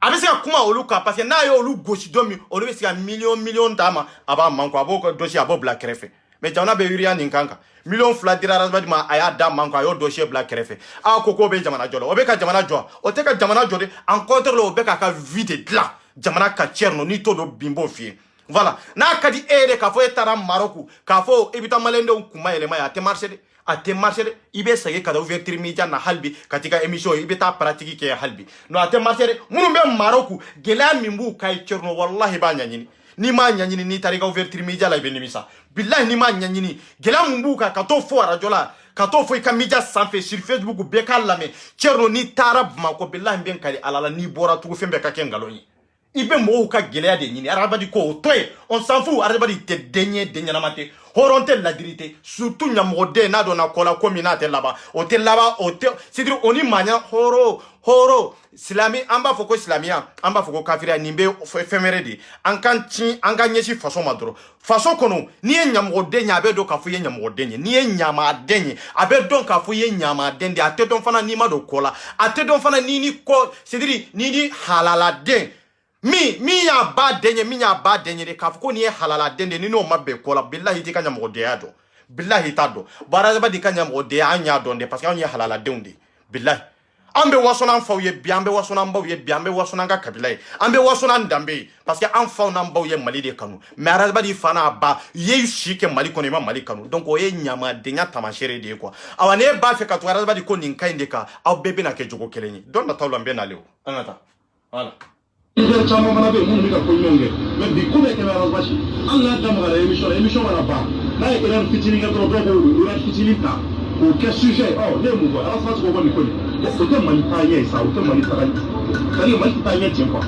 a bɛ se ka kuma olu kan parce que n'a ye olu gosi don min olu bɛ se ka million d'a ma a b'a manko a b'o ka dossier a b'o bila kɛrɛfɛ mais jamana bɛ yiriya nin kan kan 2 dira Razbadi ma a y'a da manko a y'o dossier bila kɛrɛfɛ a ko k'o bɛ jamana jɔ la o bɛ ka jamana jɔ o tɛ ka jamana jɔ de en contre la o bɛ k'a ka vie de dilan jamana ka Thierno n'i t'o dɔn bin b'o f'i ye voilà n'a ka di e yɛrɛ k'a fɔ e taara Maroc k'a fɔ i bɛ taa maliyɛndenw kunma yɛlɛma ye a tɛ marché de a tɛ marché de i bɛ segin ka taa ouverture media na halibi ka t'i ka émission i bɛ taa pratique kɛ halibi non a tɛ marché de minnu bɛ Maroc gɛlɛya min b'u ka ye Thierno wallahi b'a ɲɛɲini n'i m'a ɲɛɲini n'i taara i ka ouverture media la i bɛ nimisa billahi n'i m'a ɲɛɲini gɛlɛya min b'u kan ka t'o fɔ radio la ka t'o fɔ i ka media sanfɛ sur Facebook bɛɛ k'a lamɛn Thierno n'i taara Bamakɔ billahi n bɛ n kali Ala la n'i bɔra tugu fɛn bɛɛ ka kɛ nkalon ye i bɛ mɔgɔw ka gɛlɛya de ɲini Adama ko o to yen on s'en fout Adama tɛ den ye den ɲɛnama tɛ hɔrɔn tɛ ladiri tɛ surtout ɲɛmɔgɔden n'a donna ko la ko min n'a tɛ laban o tɛ laban o tɛ c'est-à-dire o ni maɲa hɔrɔn silami an b'a fɔ ko silamiya an b'a fɔ ko kafiriya nin bɛ fɛn wɛrɛ de an kan ɲɛsin faso ma dɔrɔn faso kɔnɔ n'i ye ɲɛmɔgɔden ye a bɛ dɔn k'a fɔ i ye ɲɛmɔgɔden ye n'i ye ɲamaden ye a bɛ dɔn k'a fɔ i ye ɲamaden de a tɛ dɔn fana n'i ma don ko la a tɛ dɔn fana n'i ni kɔ c'est-à-dire n'i ni halaladen min y'a ba den ye min y'a ba den ye de k'a fɔ ko nin ye halaladen de ni n'o ma bɛn ko la billahi i t'i ka ɲɛmɔgɔdenya dɔn billahi i t'a dɔn Adama ka ɲɛmɔgɔdenya an y'a dɔn de parce que anw ye halaladenw de billahi an bɛ waso n'an faw ye bi an bɛ waso n'an baw ye bi an bɛ waso n'an ka kabila ye an bɛ waso n'an danbe ye parce que an faw n'an baw ye Mali de kanu mais Adama fa n'a ba i ye si kɛ Mali kɔnɔ i ma Mali kanu donc o ye ɲamadenya taamasiyɛn de ye quoi awa ne b'a fɛ ka to Adama ko nin ka ɲi de kan aw bɛɛ bɛna kɛ jogo kelen ye don nataw la n bɛ n'ale o an ka taa voilà Ibe chama mana be mun ka ko nyonge mais bi ko be kala rasbashi Allah da magala émission wala ba na e kala fitini ga do do ira fitini ta o ke sujet ne mu ko rasbashi ko ni ko ni o te mali ta ye sa o te mali ta kali mali ta ye tiens quoi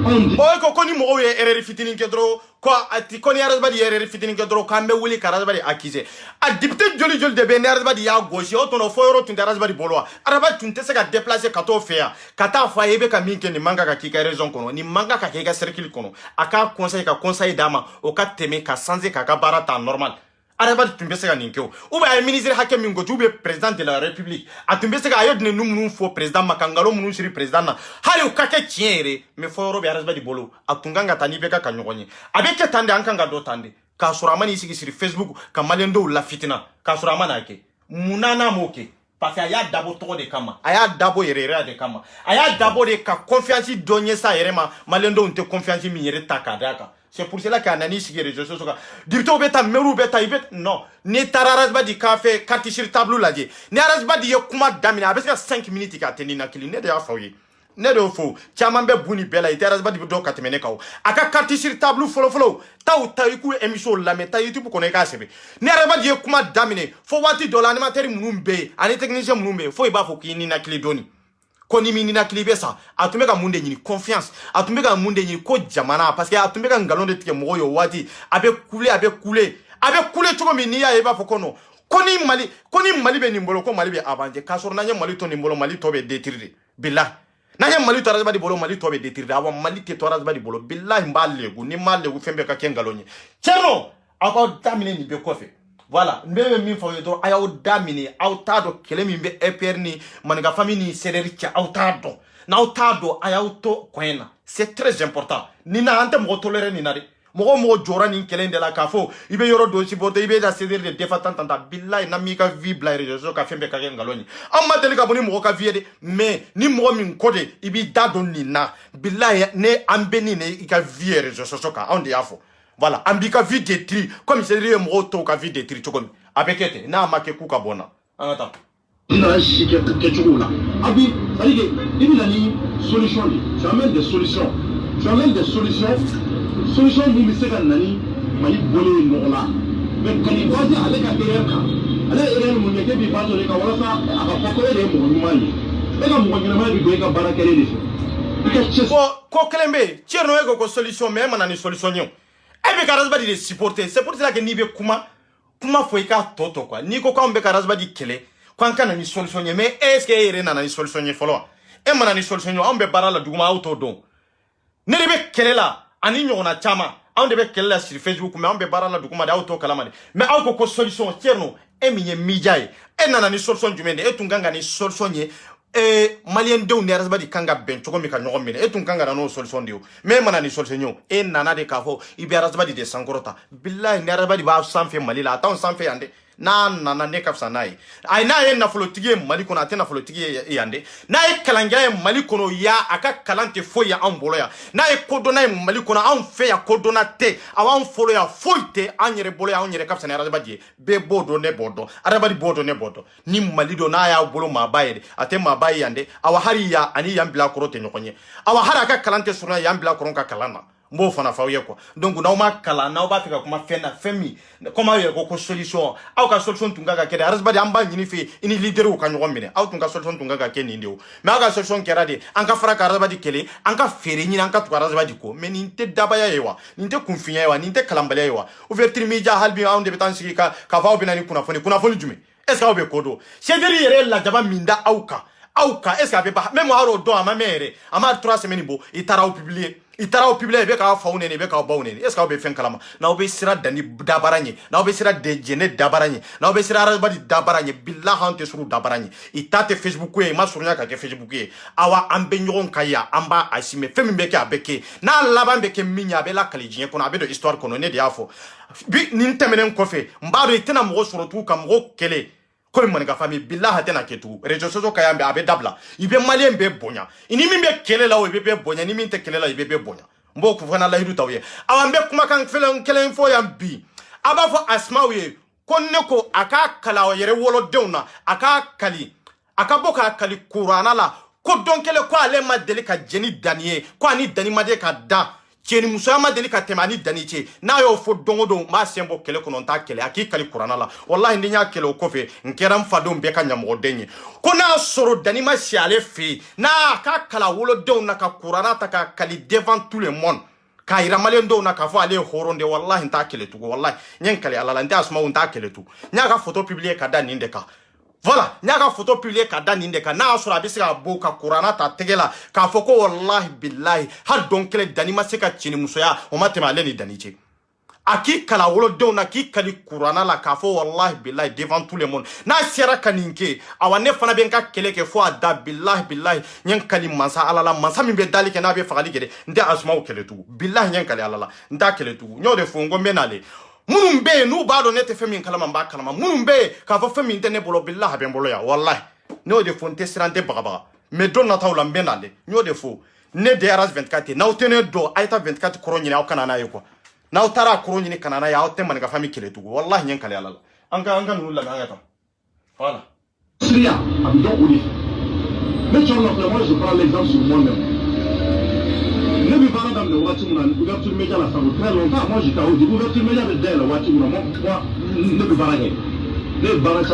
o ko ni mo ye erreur fitini ke dro ko ati ko ni Razbadi erreur fitini ke dro kambe wuli ka Razbadi accusé a député joli de be Razbadi ya gauche o tono fo yoro tun Razbadi bolo Razbadi tun te se ka déplacer ka to faire ka ta fa yebe ka min ke ni manga ka ki ka raison kono ni manga ka ke ka cercle kono aka conseil dama o ka teme ka sanze ka bara ta normal Adama tun bɛ se ka nin kɛ o a ye ministre hakɛ min gosi président de la république a tun bɛ se ka a ye nin minnu fɔ président ma ka nkalon minnu siri président na hali o ka kɛ tiɲɛ yɛrɛ mais fɔ yɔrɔ bɛ Razbadi bolo a tun kan ka taa n'i bɛ ka ɲɔgɔn ye a bɛ kɛ tan de an kan ka dɔ tan de k'a sɔrɔ a ma n'i sigi siri Facebook ka maliyɛn dɔw lafitina k'a sɔrɔ a ma n'a kɛ munna n'a m'o kɛ parce que a y'a dabɔ tɔgɔ de kama a y'a dabɔ yɛrɛ de kama a y'a dabɔ de ka confiance dɔ ɲɛ sa yɛrɛ ma maliyɛn dɔw tɛ confiance min yɛrɛ ta k'a d'a kan c'est pour cela qu'il y a un sigi réseaux sociaux député beta meru beta ibet non ni tara Razbadi ka fait carte sur tableau lajɛ ni Razbadi ye kuma daminɛ a bɛ se ka 5 minutes ka tɛ ni nakili ne de y'a fɔ ye ne de y'o fɔ caman bɛ buni bɛɛ la i tɛ Razbadi bɛ dɔw ka tɛmɛ ne kan a ka carte sur tableau fɔlɔ ta i k'u émission lamɛn ta YouTube kɔnɔ i k'a sɛbɛn ni Razbadi ye kuma daminɛ fo waati dɔ la animateur minnu bɛ yen ani technicien minnu bɛ yen fo i b'a fɔ k'i ni nakili dɔɔni ko ni min nakili bɛ sa a tun bɛ ka mun de ɲini confiance a tun bɛ ka mun de ɲini ko jamana parce que a tun bɛ ka nkalon de tigɛ mɔgɔw ye o waati a bɛ kule cogo min n'i y'a ye i b'a fɔ ko non ko ni Mali bɛ nin bolo ko Mali bɛ avancer k'a sɔrɔ n'an ye Mali to nin bolo Mali tɔ bɛ détruire de billahi n'an ye Mali to Razbadi bolo Mali tɔ bɛ détruire de awa Mali tɛ to Razbadi bolo billahi n b'a legu ni n m'a legu fɛn bɛɛ ka kɛ nkalon ye Thierno aw k'aw daminɛ nin bɛɛ kɔfɛ voilà n bɛ min fɔ aw ye dɔrɔn a y'aw daminɛ aw t'a dɔn kɛlɛ min bɛ EPR ni Maninka famille ni CDR cɛ aw t'a dɔn n'aw t'a dɔn a y'aw to coin na c'est très important nin na an tɛ mɔgɔ toléré nin na dɛ Mogo jora ni kelen de la kafo ibe yoro do supporter ibe da céder de défatan tanta billahi na mi ka vie bla réseau ka fembe ka ngaloni amma tele ka boni mogo ka vie de mais ni mogo min kode ibi da don ni na billahi ne ambeni ne ka vie réseau so ka on de afo voilà ambi ka vie détruit comme c'est dire mogo to ka vie détruit to comme abekete na make ku ka bona anata ina shi ke chugula abi c'est-à-dire il y a une solution tu amènes des solutions solution ni se ka nani mali bole no la mais quand il passe avec la terre ala erreur mun ne ke bi passe le ka wala sa aka foko de mo nyumani e ka mo nyuma bi be ka barakere ni ko kelembe tierno ego ko solution mais manani solution nyo e be karazba di supporter c'est pour cela que ni be kuma foi ka toto quoi ni ko be karazba di kele quand kana ni solution nyo mais est-ce que ere na ni solution nyo folo e manani solution nyo ambe barala duguma auto don ne be kele la ani nyona chama on debe kella sur Facebook mais on be barala dukuma da auto kalamade mais aw ko solution tierno e minye mijay e nana ni solution jumende e tunganga ni solution ye malien de ne rasba di kanga ben to ko mi ka nyogo mine e tunganga na no solution dio mais mana ni solution yo e nana de kafo ibe rasba di de sankorota billahi ne rasba di ba sanfe malila ata on sanfe yande na ne kafsa nai ay na ye na folotigi mali kono atena folotigi yande na ye kalanga mali kono ya aka kalante foya an bolo ya na ye kodona mali kono an fe ya kodona te awan folo ya foite an yere bolo ya an yere kafsa na arabadi be bodo ne bodo arabadi bodo ne bodo ni mali do na ya bolo ma baye ate ma baye yande awa hari ya ani yambila korote nyokonye awa hari aka kalante sura yambila koronka kalana mbo fana fawye quoi donc na ma kala na ba fika kuma fena femi comment y ko solution aw ka solution tunga ka kede aras badi amba nyini fi ini leader ko kanyo mine aw tunga solution tunga ka keni ndio mais aw ka solution kera de anka fara ka aras badi kele anka fere nyina anka tu aras badi ko mais ninte dabaya yewa ninte kunfinya yewa ninte kalambala yewa ouverture media halbi aw de betansi ka fa obinani kuna foni jume est ce que aw be kodo cederi yere la jaba minda auka est ce que ba même haro do ama mere ama 3 semaines bo itara au publier be ka faune ne be ka baune est ce que be fen kalama na be sira dani dabaranye na be sira de jene dabaranye na be sira arabadi dabaranye billahi ante suru dabaranye itate facebook e ma surunya ka ke facebook e awa ambe nyon kaya amba asime femi be ka beke na laban be ke minya be la kalijin ko na be do histoire kono ne dia fo bi nin temenen ko fe mbado itena mo suru tu kam go kele ko mon ga famille billahi tena ketu réseaux sociaux kayambe abe dabla ibe malien be bonya ini min be kele la o be bonya ni min te kele la ibe be bonya mbo ko fana la hidu tawye awambe kuma kan felen kelen fo yambi aba fo asmawiye konne ko aka kala o yere wolo dewna aka boka kali qur'ana la ko don kele ko ale ma deli ka jeni daniye ko ani dani ma de ka da Tieni muso ma deli ka temani dani ce na yo fo dongodo ma sembo kele kono ta kele aki kali qur'ana la wallahi ndi nya kele ko fe nkeram fadon be ka nyamo denye ko na soro dani ma si ale fe na ka kala wolo don na ka qur'ana ta ka kali devant tout le monde ka ira malen do na ka fo ale horonde wallahi nta kele tu wallahi nyen kale ala la nda asma nta kele tu nya ka photo publier ka dani ndeka voilà nyaga photo publier ka dani ndeka na asura bisika boka qur'ana ta tegela ka foko wallahi billahi har don kele dani masika chini musoya o matema leni dani che aki kala wolo don na ki kali qur'ana la ka fo wallahi billahi devant tout le monde na sera kaninke awane fana ben ka kele ke fo ada billahi nyen kali mansa alala mansa min be dali ke na be fagali gede nda asma o kele tu billahi nyen kali alala nda kele tu nyode fo ngombe nale munumbe nu bado nete femi kalama mba kalama munumbe ka fa femi intene bolo billahi ben bolo ya wallahi no de fonte sirante baga me don na tawla mbenale no de fo ne de aras 24 na utene do aita 24 koronyini au kanana yeko na utara koronyini kanana ya au temane ka fami kele tu wallahi nyen kale alala anga nu la ngata voilà Syria am do uli mais tu vois moi je prends l'exemple sur moi-même. Ne me parle pas de l'ouverture média là, ça vaut très longtemps. Moi j'étais au début, l'ouverture média de Dell, moi ne me parle pas. Ne me parle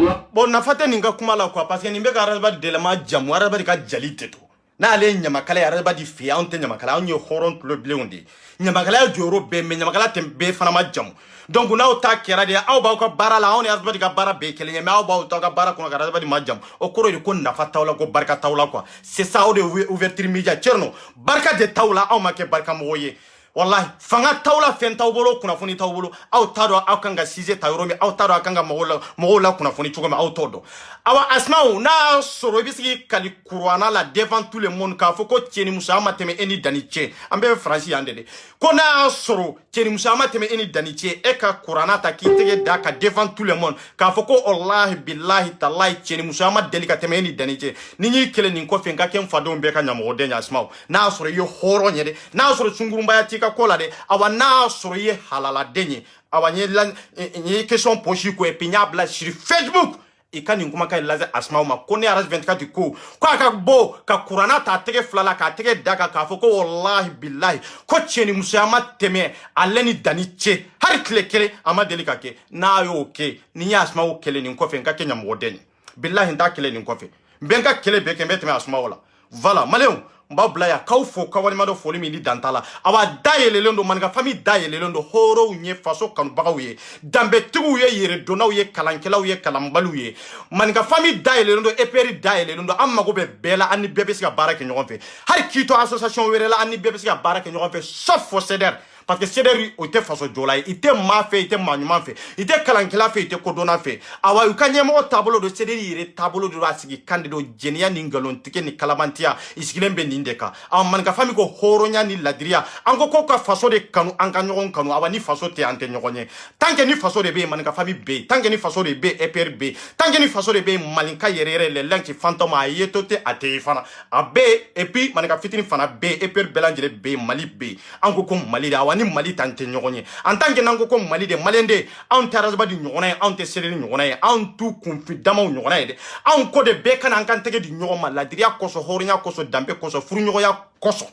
pas. Bon, na fate ninga kumala quoi, parce que nimbe ka araba de la ma jamu, araba di ka jalite to. Na ale nyamakala araba di fi ante nyamakala onye horon le bleondi. Nyamakala joro be me nyamakala tembe fana ma jamu. Donc na o ta kera de aw ba ko bara la on araba di ka bara be kele nyama aw ba o ta ka bara ko araba di ma jamu. O koro di ko na fatawla ko barka tawla quoi. C'est ça o de ouverture média tcherno. Barka de tawla aw ma ke barka moye. wallahi fanga tawla fen tawbolo kuna foni tawbolo aw tado aw kanga size tayromi aw tado akanga mogola kuna foni chugoma aw todo awa asmau na soro bisigi kali kurwana la devant tout le monde ka foko tieni musa mateme eni daniche ambe franci yandede ko na soro tieni musa mateme eni daniche e ka kurana ta ki tege da ka devant tout le monde ka foko wallahi billahi tallahi tieni musa mat delika teme eni daniche ninyi kele nin ko fen ka kem fado mbe ka nyamo de nya asmau na soro yo horo nyede na soro sungurumba ya tika kola de awa na soro ye halala denye awa nye question pochi ko epinya bla sur Facebook ikani nguma ka laze asmau ma kone aras 24 ko aka bo ka kurana ta tege flala ka tege daga ka foko wallahi billahi ko cheni musama teme aleni daniche har klekele ama delika ke na yo ke ni asmau kele ni ko fe nka kenya modeni billahi nda kele ni ko fe benga kele be ke meteme asmau la voilà maleu mbabla ya kaufo kawani mado foli mi ni dantala awa dayele londo manga fami dayele londo horo nye faso kanu bagawiye dambe tugu ye yere dona ye kalankela ye kalambalu ye manga fami dayele londo eperi dayele londo amma go be bela ani bebe siga barake nyogon fe har kito association were la ani bebe siga barake nyogon fe sauf fo ceder parce que ceder o te faso jola ite ma fe ite manyuma fe ite kalankela fe ite kodona fe awa ukanye mo tableau de ceder yere tableau de rasigi candido jenia ningalon tike ni kalabantia isgilembe ndeka awa man ka fami ko horonya ni ladria anko ko ka faso de kanu anka nyogon kanu awa ni faso te ante nyogonye tanke ni faso de be man ka fami be tanke ni faso de be eper be tanke ni faso de be malinka yerere le lanki fantoma yetote ate fana abe epi man ka fitini fana be eper belangere be mali be anko ko mali da ni mali tante nyogonye en tant que nango ko mali de malende on tarazba di nyogona on te sereri nyogona on tu confidama nyogona de on ko de be kana kan tege di nyogoma la diria koso horinya koso dambe koso furu nyogoya koso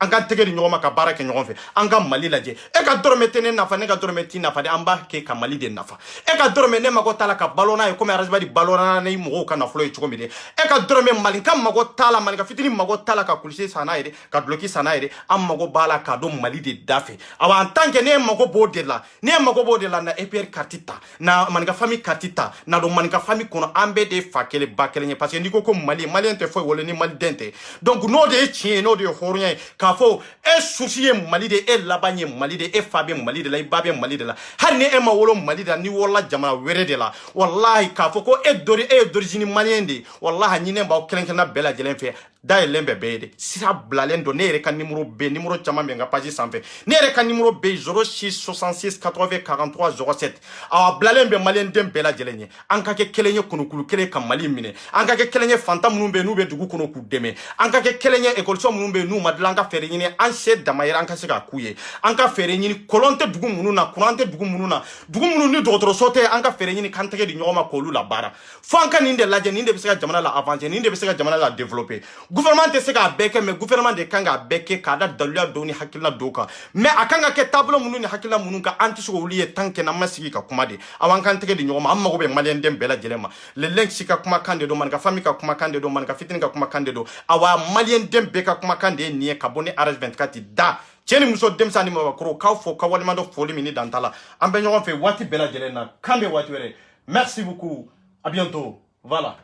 anga tege di nyogoma ka barake nyogon fe anga mali laje e ka dorme tene nafa ne ka dorme ti nafa de amba ke ka mali de nafa e ka dorme ne mago tala ka balona e ko me arasba di balona ne mo ka na flo e chugo de e ka dorme mali kam mago tala mali ka fitini mago tala ka kulisi sana ide ka bloki sana ide am mago bala ka do mali de dafe awa en tant que ne mago bodela na EPR kartita na man ka fami kartita na do man ka fami kono ambe de fakele bakele nye parce que ndiko ko mali ente fo wole ni mali dente donc no de chien no de hornya ka fo e soucier mali de e labanye mali de e fabe mali de la ibabe mali de la hanne e ma wolo mali de ni wala jama were de la wallahi ka fo ko e d'origine maliende wallahi ni ne ba kelenken bela jelen fe dai lembe bede sira blalendo ne re kan numéro B numéro chama benga page sanfe ne re kan numéro B 06 66 80 43 07 awa blalembe malien dem bela jelenye anka ke kelenye kunukulu kele kam mali mine anka ke kelenye fanta munumbe nube dugu kono ku deme anka ke kelenye école so munumbe nu madlanga fere nyine anse damayira anka se ka kuye anka fere nyine kolonte dugu mununa kurante dugu mununa dugu munu ni dotoro sote anka fere nyine kantege di nyoma kolu la bara fo anka ninde laje ninde bisaka jamana la avancer ninde bisaka jamana la développer gouvernement te se ka beke mais gouvernement de kanga beke kada daluya doni hakila doka mais akanga ke tableau munu ni hakila munu ka anti so liye tanke na masigi ka kuma de awan kan tege di nyoma amma go be malien dem bela jelema le lenk sika kuma kande do man ka fami ka kuma kande do man ka fitin ka kuma kande do awa malien dem beka kuma kande ni ka boni RS24 da cheni muso dem sani ma kro ka fo ka wali mando foli mini dantala ambe nyon fe wati bela jelena kambe wati were merci beaucoup à bientôt voilà